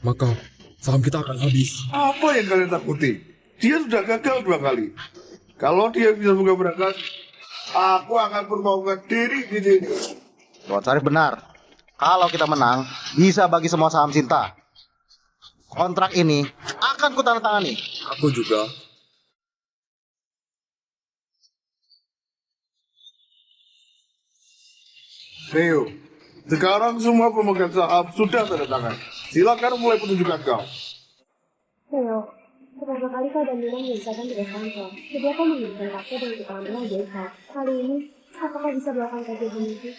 [SPEAKER 12] maka saham kita akan habis.
[SPEAKER 3] Apa yang kalian takuti? Dia sudah gagal 2 kali. Kalau dia bisa buka berangkas, aku akan bermaukan diri di sini.
[SPEAKER 14] Tuan Sarif benar. Kalau kita menang, bisa bagi semua saham Sinta. Kontrak ini akan kutandatangani.
[SPEAKER 12] Aku juga.
[SPEAKER 3] Theo, sekarang semua pemegang saham sudah tanda tangan. Silakan mulai penunjukan kau.
[SPEAKER 5] Theo, pertama kali kau dan Nina menyelesaikan tugas kantor. Kedua kau mengirimkan kakek dan kita ambil JK. Kali ini, apakah bisa melakukan kejadian itu?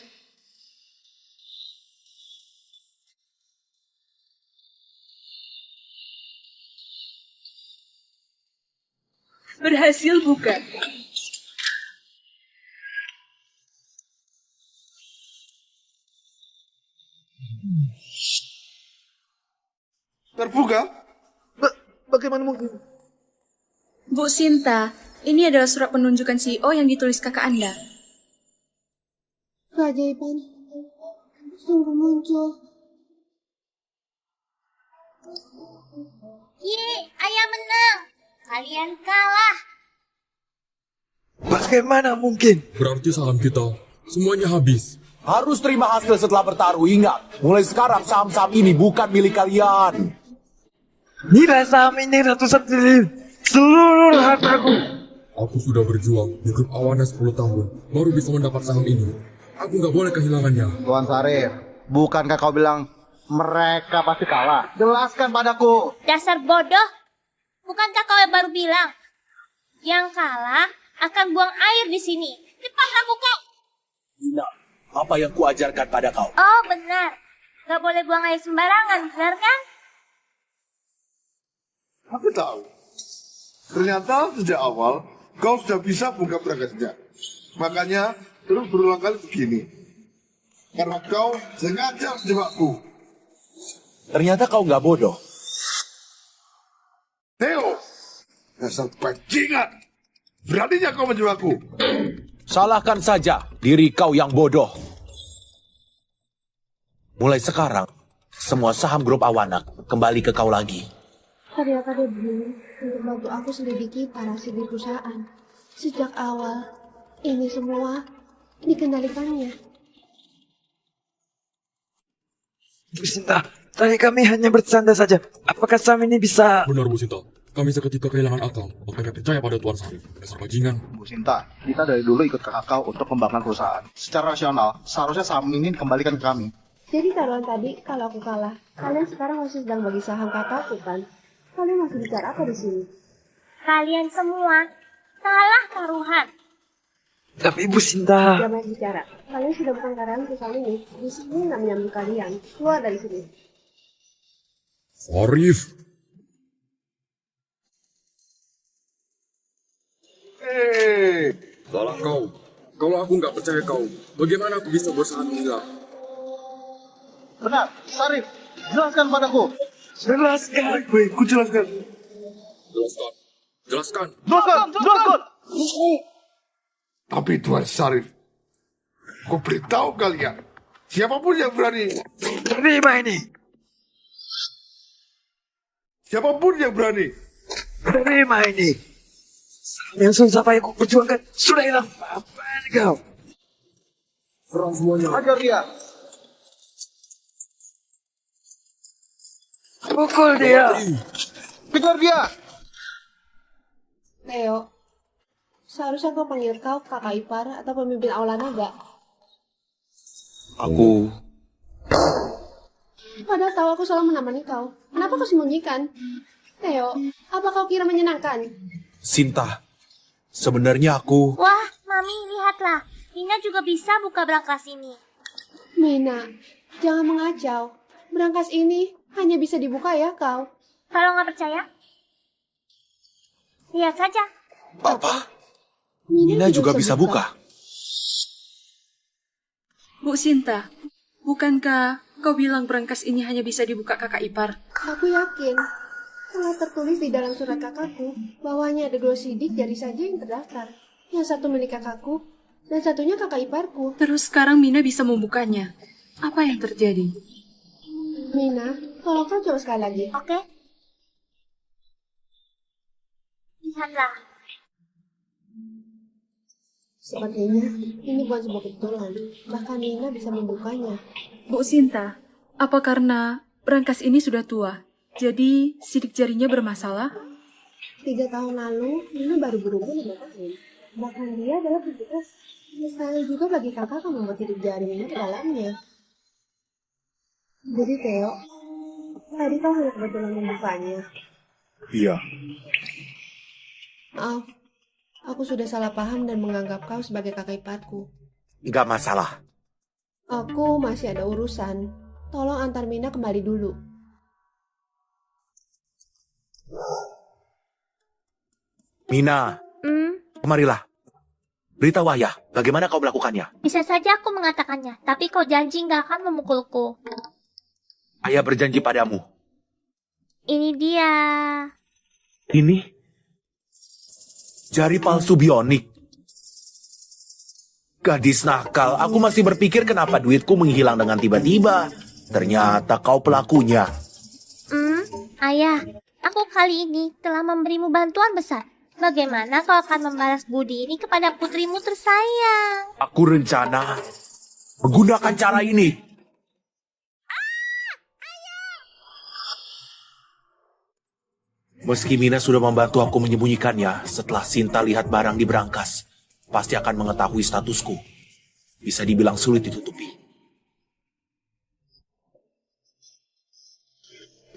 [SPEAKER 6] Berhasil bukan?
[SPEAKER 3] Terbuka?
[SPEAKER 4] Bagaimana mungkin?
[SPEAKER 6] Bu Sinta, ini adalah surat penunjukan CEO yang ditulis kakak Anda.
[SPEAKER 5] Keajaiban sungguh muncul.
[SPEAKER 1] Yeay, ayah menang. Kalian kalah.
[SPEAKER 13] Bagaimana mungkin?
[SPEAKER 12] Berarti saham kita semuanya habis.
[SPEAKER 2] Harus terima hasil setelah bertaruh. Ingat, mulai sekarang saham-saham ini bukan milik kalian.
[SPEAKER 13] Nilai saham ini ratusan triliun. Seluruh hartaku.
[SPEAKER 12] Aku sudah berjuang di grup Awana 10 tahun, baru bisa mendapat saham ini. Aku nggak boleh kehilangannya.
[SPEAKER 14] Tuan Sarif, bukankah kau bilang mereka pasti kalah? Jelaskan padaku.
[SPEAKER 1] Dasar bodoh. Bukankah kau yang baru bilang? Yang kalah akan buang air di sini. Cepat aku kau.
[SPEAKER 2] Nina, apa yang kuajarkan pada kau?
[SPEAKER 1] Oh benar. Gak boleh buang air sembarangan, benar kan?
[SPEAKER 3] Aku tahu. Ternyata sejak awal kau sudah bisa buka berangkasnya. Makanya terus berulang kali begini. Karena kau sengaja menjebakku.
[SPEAKER 2] Ternyata kau nggak bodoh.
[SPEAKER 3] Theo, dasar bajingan. Beraninya kau menjebakku.
[SPEAKER 2] Salahkan saja diri kau yang bodoh. Mulai sekarang, semua saham grup Awana kembali ke kau lagi.
[SPEAKER 5] Ternyata dia begini untuk bantu aku selidiki parasit di perusahaan. Sejak awal, ini semua dikendalikannya.
[SPEAKER 13] Bu Sinta, tadi kami hanya bercanda saja. Apakah saham ini bisa...
[SPEAKER 12] Benar, Bu Sinta. Kami seketika kehilangan akal, makanya percaya pada Tuan Sarif. Dasar bajingan.
[SPEAKER 14] Bu Sinta, kita dari dulu ikut kakak kau untuk membangun perusahaan. Secara rasional, seharusnya saham ini dikembalikan ke kami.
[SPEAKER 5] Jadi taruhan tadi, kalau aku kalah, kalian sekarang masih sedang bagi saham kakakku kan? Kalian masih bicara apa di sini?
[SPEAKER 1] Kalian semua kalah taruhan.
[SPEAKER 13] Tapi Bu Sinta...
[SPEAKER 5] Jangan banyak bicara. Kalian sudah bukan karyawan perusahaan ini. Di sini nggak menyambut kalian. Keluar dari sini.
[SPEAKER 12] Sarif. Salah kau. Kalau aku nggak percaya kau, bagaimana aku bisa berusaha hilang?
[SPEAKER 14] Benar, Sarif. Jelaskan padaku.
[SPEAKER 3] Jelaskan. Baik, ku jelaskan.
[SPEAKER 12] Jelaskan. Jelaskan.
[SPEAKER 14] Jelaskan.
[SPEAKER 3] Tapi Tuan Sarif, ku beritahu kalian, siapapun yang berani,
[SPEAKER 13] Terima ini.
[SPEAKER 3] siapapun yang berani,
[SPEAKER 13] Terima ini. Saham yang susah payah ku perjuangkan sudah hilang. Apaan kau?
[SPEAKER 12] Serang semuanya.
[SPEAKER 14] Ajar dia.
[SPEAKER 13] Pukul dia.
[SPEAKER 14] Kejar dia.
[SPEAKER 5] Theo, seharusnya kau panggil kau kakak ipar atau pemimpin aula naga.
[SPEAKER 2] Aku...
[SPEAKER 5] Padahal tahu aku selalu menemani kau. Kenapa kau sembunyikan? Theo, apa kau kira menyenangkan?
[SPEAKER 2] Sinta, sebenarnya aku...
[SPEAKER 1] Wah, Mami, lihatlah. Nina juga bisa buka berangkas ini.
[SPEAKER 5] Mina, jangan mengacau. Berangkas ini hanya bisa dibuka ya kau.
[SPEAKER 1] Kalau nggak percaya, lihat saja.
[SPEAKER 2] Apa? Nina juga bisa buka.
[SPEAKER 6] Bu Sinta, bukankah kau bilang berangkas ini hanya bisa dibuka kakak ipar?
[SPEAKER 5] Aku yakin. Telah tertulis di dalam surat kakakku bahwa hanya ada 2 sidik jari saja yang terdaftar. Yang satu milik kakakku dan satunya kakak iparku.
[SPEAKER 6] Terus sekarang Mina bisa membukanya. Apa yang terjadi?
[SPEAKER 5] Mina, tolong kau coba sekali lagi.
[SPEAKER 1] Oke? Lihatlah.
[SPEAKER 5] Sepertinya ini bukan sebuah kebetulan. Bahkan Mina bisa membukanya.
[SPEAKER 6] Bu Sinta, apa karena berangkas ini sudah tua? Jadi sidik jarinya bermasalah?
[SPEAKER 5] 3 tahun lalu, Mina baru berumur 5 tahun. Bahkan dia adalah petugas. Mustahil juga bagi kakak akan membuat sidik jari Mina ke dalamnya. Jadi Theo, tadi kau hanya kebetulan membukanya.
[SPEAKER 3] iya.
[SPEAKER 5] Maaf, aku sudah salah paham dan menganggap kau sebagai kakak iparku.
[SPEAKER 2] Nggak masalah.
[SPEAKER 5] Aku masih ada urusan. Tolong antar Mina kembali dulu.
[SPEAKER 2] Mina, kemarilah. Beritahu ayah, bagaimana kau melakukannya?
[SPEAKER 1] Bisa saja aku mengatakannya, tapi kau janji nggak akan memukulku.
[SPEAKER 2] Ayah berjanji padamu.
[SPEAKER 1] Ini dia.
[SPEAKER 2] Ini? Jari palsu bionik. Gadis nakal, aku masih berpikir kenapa duitku menghilang dengan tiba-tiba. Ternyata kau pelakunya.
[SPEAKER 1] Ayah, aku kali ini telah memberimu bantuan besar. Bagaimana kau akan membalas budi ini kepada putrimu tersayang?
[SPEAKER 2] Aku rencana menggunakan cara ini. Meski Mina sudah membantu aku menyembunyikannya, setelah Sinta lihat barang di berangkas, pasti akan mengetahui statusku. Bisa dibilang sulit ditutupi.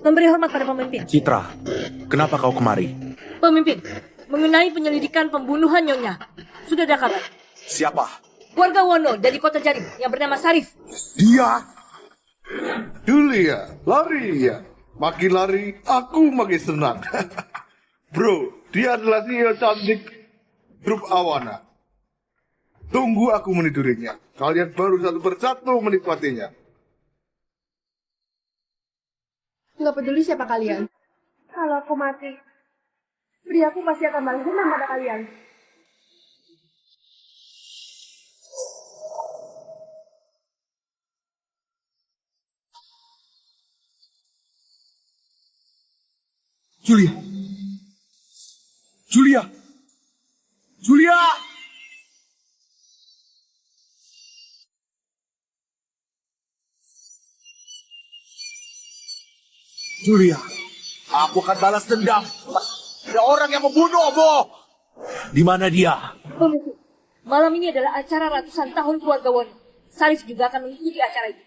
[SPEAKER 11] Memberi hormat pada pemimpin.
[SPEAKER 2] Citra, kenapa kau kemari?
[SPEAKER 11] Pemimpin, mengenai penyelidikan pembunuhan Nyonya. Sudah ada kabar.
[SPEAKER 2] Siapa?
[SPEAKER 11] Warga Wono dari kota Jarim yang bernama Sarif.
[SPEAKER 3] Dia? Julia, lari ya. Makin lari, aku makin senang. Bro, dia adalah CEO cantik grup Awana. Tunggu aku menidurinya. Kalian baru satu persatu menikmatinya.
[SPEAKER 5] Nggak peduli siapa kalian. Kalau aku mati, pria aku pasti akan balas dendam pada kalian.
[SPEAKER 2] Julia! Julia! Julia! Julia, aku akan balas dendam. Ada orang yang membunuhmu. Di mana dia?
[SPEAKER 11] Pemimpin, malam ini adalah acara ratusan tahun keluarga Wono. Sarif juga akan mengikuti acara itu.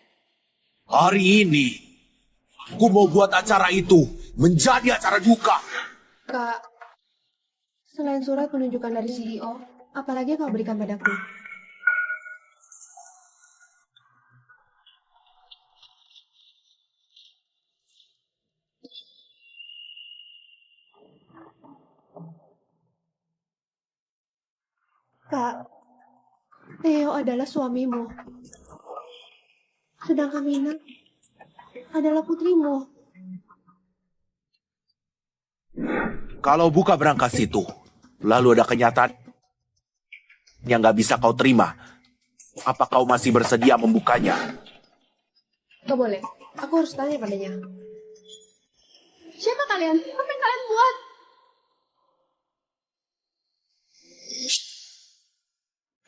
[SPEAKER 2] Hari ini, aku mau buat acara itu menjadi acara duka.
[SPEAKER 5] Kak, selain surat penunjukan dari CEO, apalagi yang kau berikan padaku? Kak, Theo adalah suamimu. Sedangkan Mina adalah putrimu.
[SPEAKER 2] Kalau buka berangkas itu, lalu ada kenyataan yang nggak bisa kau terima, apa kau masih bersedia membukanya?
[SPEAKER 5] Gak boleh, aku harus tanya padanya. Siapa kalian? Apa yang kalian buat?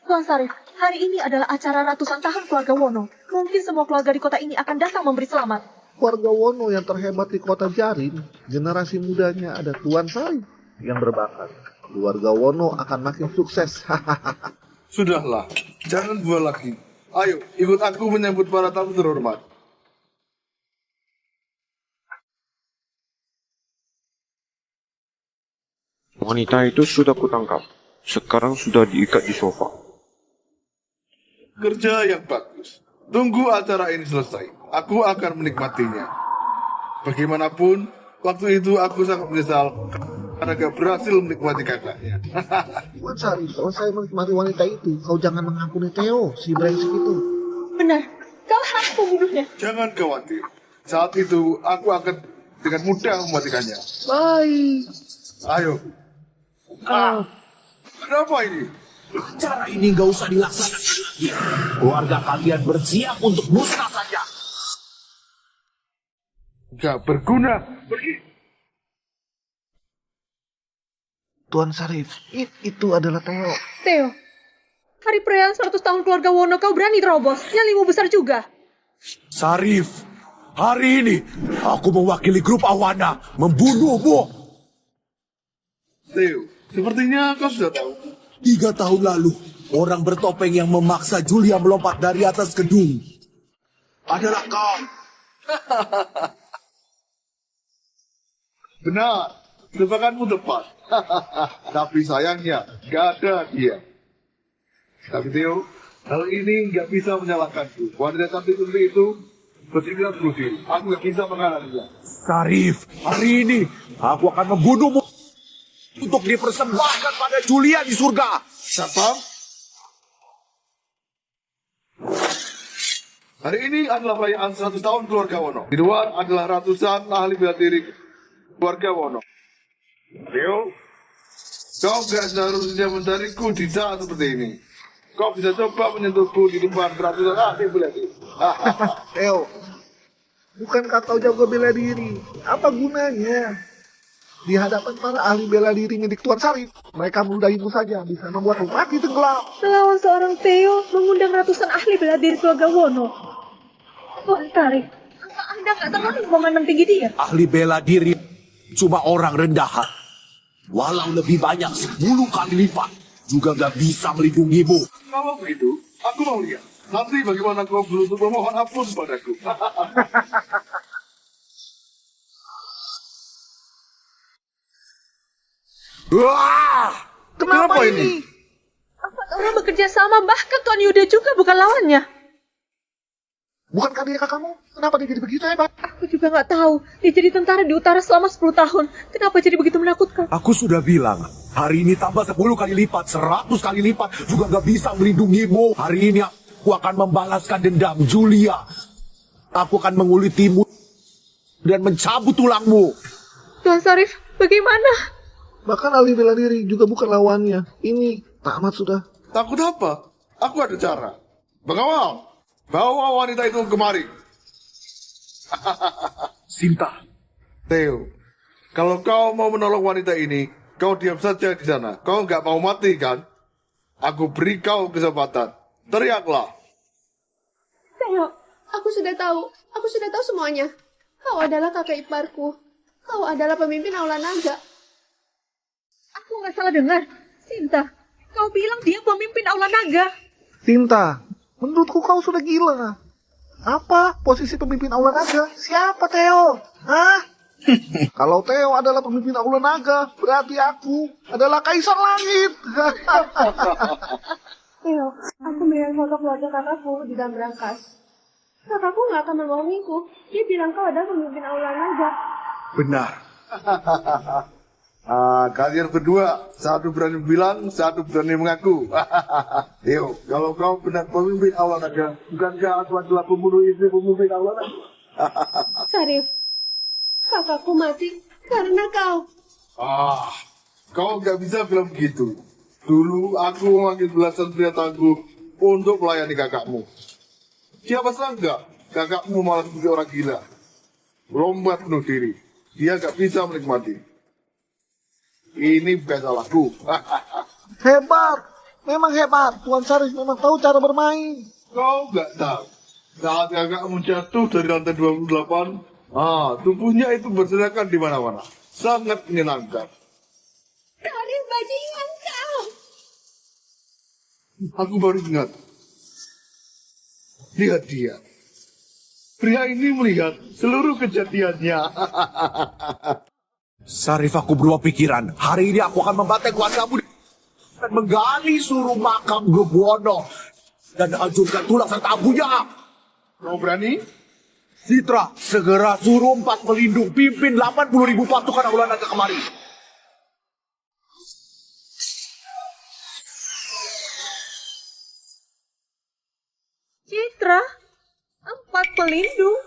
[SPEAKER 7] Tuan Sarif, hari ini adalah acara ratusan tahun keluarga Wono. Mungkin semua keluarga di kota ini akan datang memberi selamat.
[SPEAKER 4] Warga Wono yang terhebat di kota Jarim, generasi mudanya ada Tuan Sarif yang berbakat. Keluarga Wono akan makin sukses.
[SPEAKER 3] Sudahlah, jangan buat lagi. Ayo, ikut aku menyambut para tamu terhormat.
[SPEAKER 10] Wanita itu sudah kutangkap. Sekarang sudah diikat di sofa.
[SPEAKER 3] Kerja yang bagus. Tunggu acara ini selesai. Aku akan menikmatinya. Bagaimanapun, waktu itu aku sangat menyesal karena gak berhasil menikmati kakaknya.
[SPEAKER 4] Tuan Sarif, kalau saya menikmati wanita itu, kau jangan mengampuni Theo, si brengsek itu.
[SPEAKER 7] Benar, kau harus membunuhnya.
[SPEAKER 3] Jangan khawatir. Saat itu, aku akan dengan mudah mematikannya.
[SPEAKER 4] Baik.
[SPEAKER 3] Ayo. Kenapa ini?
[SPEAKER 2] Acara ini nggak usah dilaksanakan lagi. Keluarga kalian bersiap untuk musnah saja.
[SPEAKER 3] Gak berguna. Pergi.
[SPEAKER 4] Tuan Sarif, itu adalah Theo.
[SPEAKER 7] Theo, hari perayaan 100 tahun keluarga Wono kau berani terobos. Nyalimu besar juga.
[SPEAKER 2] Sarif, hari ini aku mewakili grup Awana membunuhmu.
[SPEAKER 3] Theo, sepertinya kau sudah tahu.
[SPEAKER 2] 3 tahun lalu, orang bertopeng yang memaksa Julia melompat dari atas gedung adalah kau.
[SPEAKER 3] Benar, tebakanmu tepat. Tapi sayangnya, gak ada dia. Tapi Theo, hal ini gak bisa menyalahkanku. Wanita cantik seperti itu bersikap bunuh diri. Aku gak bisa mengalahkannya.
[SPEAKER 2] Sarif, hari ini aku akan membunuhmu untuk dipersembahkan pada Julia di surga.
[SPEAKER 3] Siapa? Hari ini adalah perayaan 100 tahun keluarga Wono. Di luar adalah ratusan ahli bela diri keluarga Wono. Theo, kau gak seharusnya mencariku di saat seperti ini. Kau bisa coba menyentuhku di depan ratusan ahli bela diri.
[SPEAKER 4] Theo, bukankah kau jago bela diri? Apa gunanya? Di hadapan para ahli bela diri milik Tuan Sarif, mereka meludahimu saja, bisa membuatmu mati tenggelam.
[SPEAKER 7] Melawan seorang Theo mengundang ratusan ahli bela diri keluarga Wono. Tuan Sarif, apa Anda nggak terlalu memandang tinggi dia?
[SPEAKER 2] Ahli bela diri cuma orang rendah hati. Walau lebih banyak 10 kali lipat, juga gak bisa melindungimu.
[SPEAKER 3] Kalau begitu, aku mau lihat. Nanti bagaimana kau berlutut memohon ampun padaku.
[SPEAKER 2] Wah!
[SPEAKER 3] Kenapa ini?
[SPEAKER 7] Empat orang bekerja sama, bahkan Tuan Yuda juga bukan lawannya.
[SPEAKER 4] Bukankah dia kakakmu? Kenapa dia jadi begitu hebat?
[SPEAKER 7] Aku juga nggak tahu. Dia jadi tentara di utara selama 10 tahun. Kenapa jadi begitu menakutkan?
[SPEAKER 2] Aku sudah bilang, hari ini tambah 10 kali lipat, 100 kali lipat, juga gak bisa melindungimu. Hari ini aku akan membalaskan dendam Julia. Aku akan mengulitimu dan mencabut tulangmu.
[SPEAKER 7] Tuan Sarif, bagaimana?
[SPEAKER 4] Bahkan ahli bela diri juga bukan lawannya. Ini tamat sudah.
[SPEAKER 3] Takut apa? Aku ada cara. Pengawal, bawa wanita itu kemari.
[SPEAKER 2] Sinta.
[SPEAKER 3] Theo, kalau kau mau menolong wanita ini, kau diam saja di sana. Kau nggak mau mati kan? Aku beri kau kesempatan. Teriaklah.
[SPEAKER 5] Theo, aku sudah tahu. Aku sudah tahu semuanya. Kau adalah kakak iparku. Kau adalah pemimpin Aula Naga.
[SPEAKER 7] Aku nggak salah dengar. Sinta, kau bilang dia pemimpin Aula Naga.
[SPEAKER 4] Sinta, menurutku kau sudah gila. Apa posisi pemimpin Aula Naga? Siapa Theo? Hah? Kalau Theo adalah pemimpin Aula Naga, berarti aku adalah Kaisar Langit.
[SPEAKER 5] Theo, aku melihat foto keluarga kakakku di dalam berangkas. Kakakku nggak akan membohongiku. Dia bilang kau adalah pemimpin Aula Naga.
[SPEAKER 2] Benar.
[SPEAKER 3] Kalian berdua, satu berani bilang, satu berani mengaku. Theo, kalau kau benar pemimpin Aula Naga, bukankah aku adalah pembunuh istri pemimpin Aula Naga?
[SPEAKER 5] Sarif, kakakku mati karena kau.
[SPEAKER 3] Kau nggak bisa bilang begitu. Dulu aku memanggil belasan pria tangguh untuk melayani kakakmu. Siapa sangka kakakmu malah seperti orang gila. Lompat bunuh diri. Dia nggak bisa menikmati. Ini bukan salahku.
[SPEAKER 4] Hebat, memang hebat. Tuan Sarif memang tahu cara bermain.
[SPEAKER 3] Kau nggak tahu. Saat kakakmu jatuh dari lantai 28, tubuhnya itu berserakan di mana-mana. Sangat menyenangkan.
[SPEAKER 5] Sarif, bajingan kau.
[SPEAKER 3] Aku baru ingat. Lihat dia. Pria ini melihat seluruh kejadiannya.
[SPEAKER 2] Sarif, aku berubah pikiran. Hari ini aku akan membantai keluargamu dan menggali seluruh makam Gebwono dan hancurkan tulang serta abunya.
[SPEAKER 3] Kau berani?
[SPEAKER 2] Citra, segera suruh 4 pelindung pimpin 80.000 pasukan Aula Naga kemari.
[SPEAKER 7] Citra, 4 pelindung,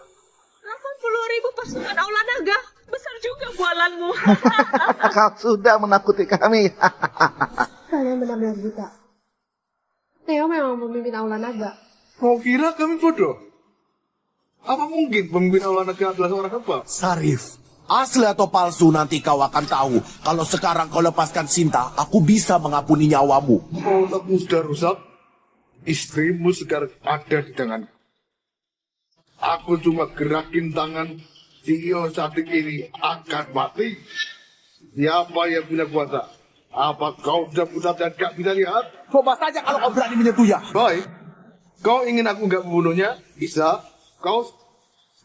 [SPEAKER 7] 80.000 pasukan Aula Naga. Besar juga bualanmu.
[SPEAKER 4] Kau sudah menakuti kami.
[SPEAKER 5] Kalian benar-benar buta. Theo memang pemimpin Aula Naga.
[SPEAKER 3] Kau kira kami bodoh? Apa mungkin pemimpin Aula Naga adalah seorang hamba?
[SPEAKER 2] Sarif, asli atau palsu nanti kau akan tahu. Kalau sekarang kau lepaskan Sinta, aku bisa mengampuni nyawamu.
[SPEAKER 3] Otakmu sudah rusak. Istrimu sekarang ada di tangan. Aku cuma gerakin tangan. CEO Sadik ini akan mati. Siapa yang punya kuasa? Apa kau sudah buta dan gak bisa lihat?
[SPEAKER 2] Coba saja kalau kau berani menyentuhnya.
[SPEAKER 3] Baik. Kau ingin aku gak membunuhnya? Bisa. Kau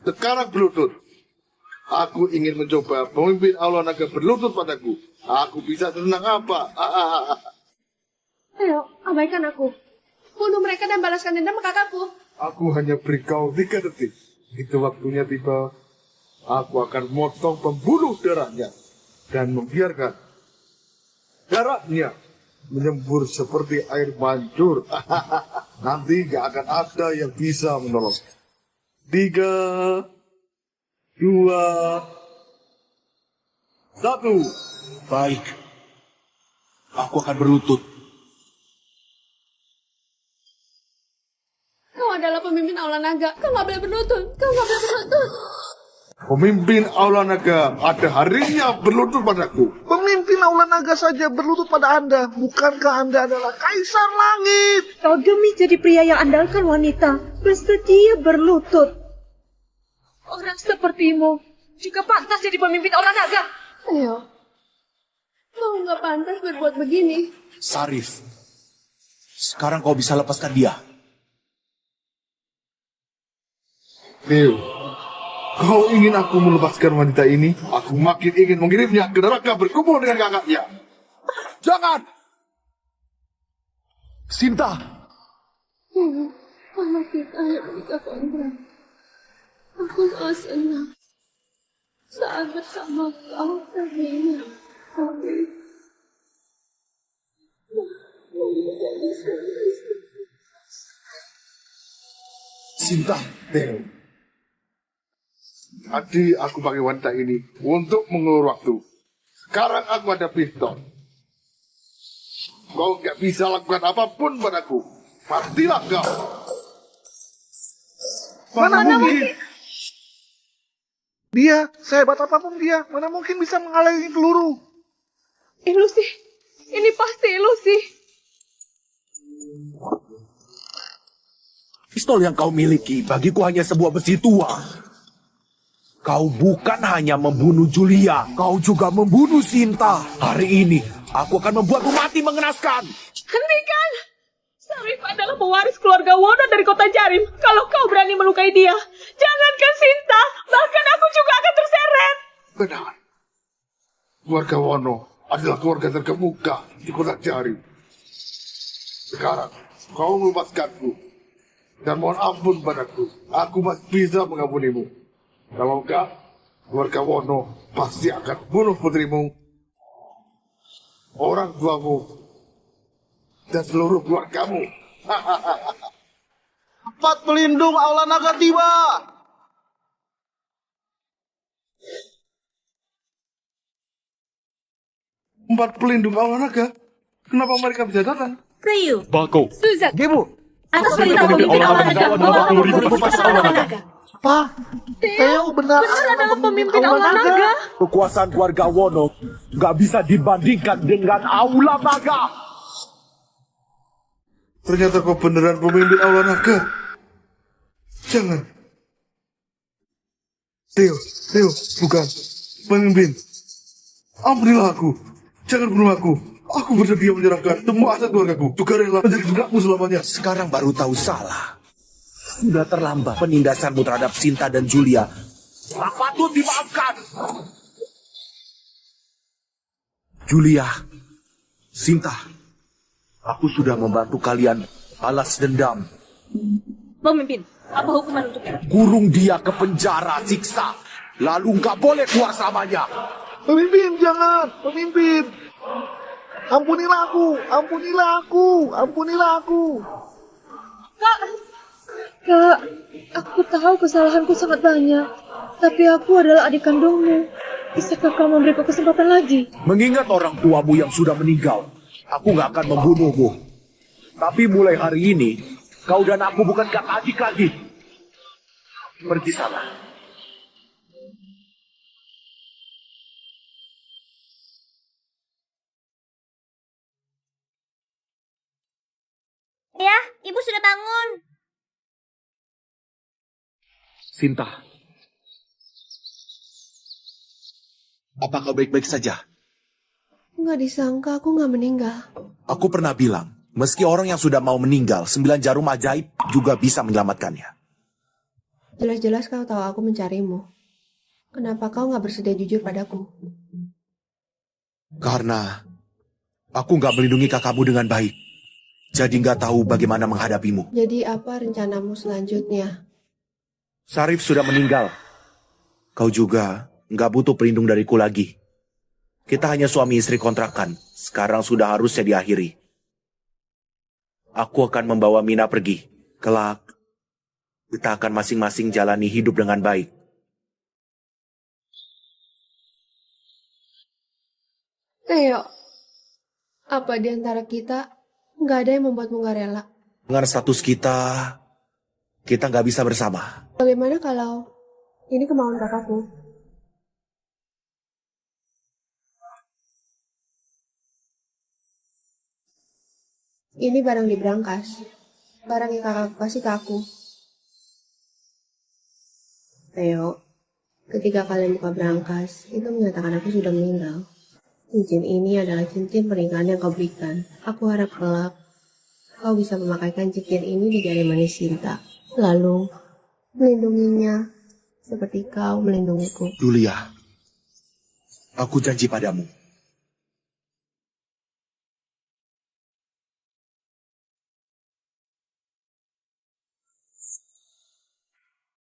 [SPEAKER 3] sekarang berlutut. Aku ingin mencoba pemimpin Aula Naga berlutut padaku. Aku bisa senang apa?
[SPEAKER 5] Theo, abaikan aku. Bunuh mereka dan balaskan dendam kakakku.
[SPEAKER 3] Aku hanya beri kau 3 detik. Itu waktunya tiba. Aku akan motong pembuluh darahnya dan membiarkan darahnya menyembur seperti air mancur. Nanti gak akan ada yang bisa menolong. 3, 2, 1.
[SPEAKER 2] Baik. Aku akan berlutut.
[SPEAKER 5] Kau adalah pemimpin Aula Naga. Kau gak boleh berlutut. Kau gak boleh berlutut.
[SPEAKER 3] Pemimpin Aula Naga ada harinya berlutut padaku.
[SPEAKER 4] Pemimpin Aula Naga saja berlutut pada Anda. Bukankah Anda adalah Kaisar Langit?
[SPEAKER 7] Kau demi jadi pria yang andalkan wanita, bersedia berlutut. Orang sepertimu juga pantas jadi pemimpin Aula Naga.
[SPEAKER 5] Ayo, kau nggak pantas berbuat begini.
[SPEAKER 2] Sarif, sekarang kau bisa lepaskan dia.
[SPEAKER 3] Theo, kau ingin aku melepaskan wanita ini? Aku makin ingin mengirimnya ke neraka berkumpul dengan kakaknya.
[SPEAKER 2] Jangan! Sinta!
[SPEAKER 5] Kalau kita menikah kontrak, aku sangat senang saat bersama kau, Ravina.
[SPEAKER 2] Sinta!
[SPEAKER 3] Theo, tadi aku pakai wanita ini untuk mengulur waktu. Sekarang aku ada pistol. Kau nggak bisa lakukan apapun padaku. Matilah kau.
[SPEAKER 4] Mana mungkin? Dia, sehebat apapun dia, mana mungkin bisa menghalangi peluru?
[SPEAKER 7] Ilusi. Ini pasti ilusi.
[SPEAKER 2] Pistol yang kau miliki bagiku hanya sebuah besi tua. Kau bukan hanya membunuh Julia, kau juga membunuh Sinta. Hari ini, aku akan membuatmu mati mengenaskan.
[SPEAKER 7] Hentikan! Sarif adalah pewaris keluarga Wono dari kota Jarim. Kalau kau berani melukai dia, jangankan Sinta, bahkan aku juga akan terseret.
[SPEAKER 3] Benar. Keluarga Wono adalah keluarga terkemuka di kota Jarim. Sekarang, kau melepaskanku. Dan mohon ampun padaku. Aku masih bisa mengampunimu. Kalau enggak, keluarga Wono pasti akan bunuh putrimu, orang tuamu, dan seluruh keluargamu.
[SPEAKER 14] Empat pelindung aula naga tiba.
[SPEAKER 3] Empat pelindung aula naga? Kenapa mereka bisa datang?
[SPEAKER 1] Ryu,
[SPEAKER 10] Bako.
[SPEAKER 1] Suzak,
[SPEAKER 14] Gibu.
[SPEAKER 1] atas perintah pemimpin aula naga, membawa 20.000 pasukan aula naga.
[SPEAKER 4] Apa? Theo benar
[SPEAKER 7] adalah pemimpin aula naga.
[SPEAKER 2] Kekuasaan keluarga Wono gak bisa dibandingkan dengan Aula Naga.
[SPEAKER 3] Ternyata kau beneran pemimpin aula naga. Jangan. Theo, bukan. Pemimpin. Ampunilah aku. Jangan bunuh aku. Aku bersedia menyerahkan semua aset keluargaku. Juga rela menjadi budakmu selamanya.
[SPEAKER 2] Sekarang baru tahu salah. Sudah terlambat. Penindasanmu terhadap Sinta dan Julia tak patut dimaafkan. Julia, Sinta, aku sudah membantu kalian balas dendam.
[SPEAKER 6] Pemimpin, apa hukuman untuknya?
[SPEAKER 2] Kurung dia ke penjara, siksa. Lalu nggak boleh keluar selamanya.
[SPEAKER 4] Pemimpin, jangan! Pemimpin! Ampunilah aku! Ampunilah aku! Ampunilah aku!
[SPEAKER 5] Kak, aku tahu kesalahanku sangat banyak. Tapi aku adalah adik kandungmu. Bisakah kau memberiku kesempatan lagi?
[SPEAKER 2] Mengingat orang tuamu yang sudah meninggal, aku nggak akan membunuhmu. Tapi mulai hari ini, kau dan aku bukan kakak adik lagi. Pergi sana.
[SPEAKER 1] Ya, ibu sudah bangun.
[SPEAKER 2] Sinta, apa kau baik-baik saja?
[SPEAKER 5] Nggak disangka aku nggak meninggal.
[SPEAKER 2] Aku pernah bilang, meski orang yang sudah mau meninggal, 9 jarum ajaib juga bisa menyelamatkannya.
[SPEAKER 5] Jelas-jelas kau tahu aku mencarimu. Kenapa kau nggak bersedia jujur padaku?
[SPEAKER 2] Karena aku nggak melindungi kakakmu dengan baik. Jadi nggak tahu bagaimana menghadapimu.
[SPEAKER 5] Jadi apa rencanamu selanjutnya?
[SPEAKER 2] Sarif sudah meninggal. Kau juga nggak butuh pelindung dariku lagi. Kita hanya suami istri kontrakan. Sekarang sudah harusnya diakhiri. Aku akan membawa Mina pergi. Kelak, kita akan masing-masing jalani hidup dengan baik.
[SPEAKER 5] Theo, apa di antara kita nggak ada yang membuatmu nggak rela?
[SPEAKER 2] Dengan status kita nggak bisa bersama.
[SPEAKER 5] Bagaimana kalau ini kemauan kakakku? Ini barang di brankas. Barang yang kakakku kasih ke aku. Theo, Ketika kalian buka berangkas, itu menyatakan aku sudah meninggal. Cincin ini adalah cincin pernikahan yang kau berikan. Aku harap kelak kau bisa memakaikan cincin ini di jari manis Sinta. Lalu melindunginya seperti kau melindungiku.
[SPEAKER 2] Julia, aku janji padamu.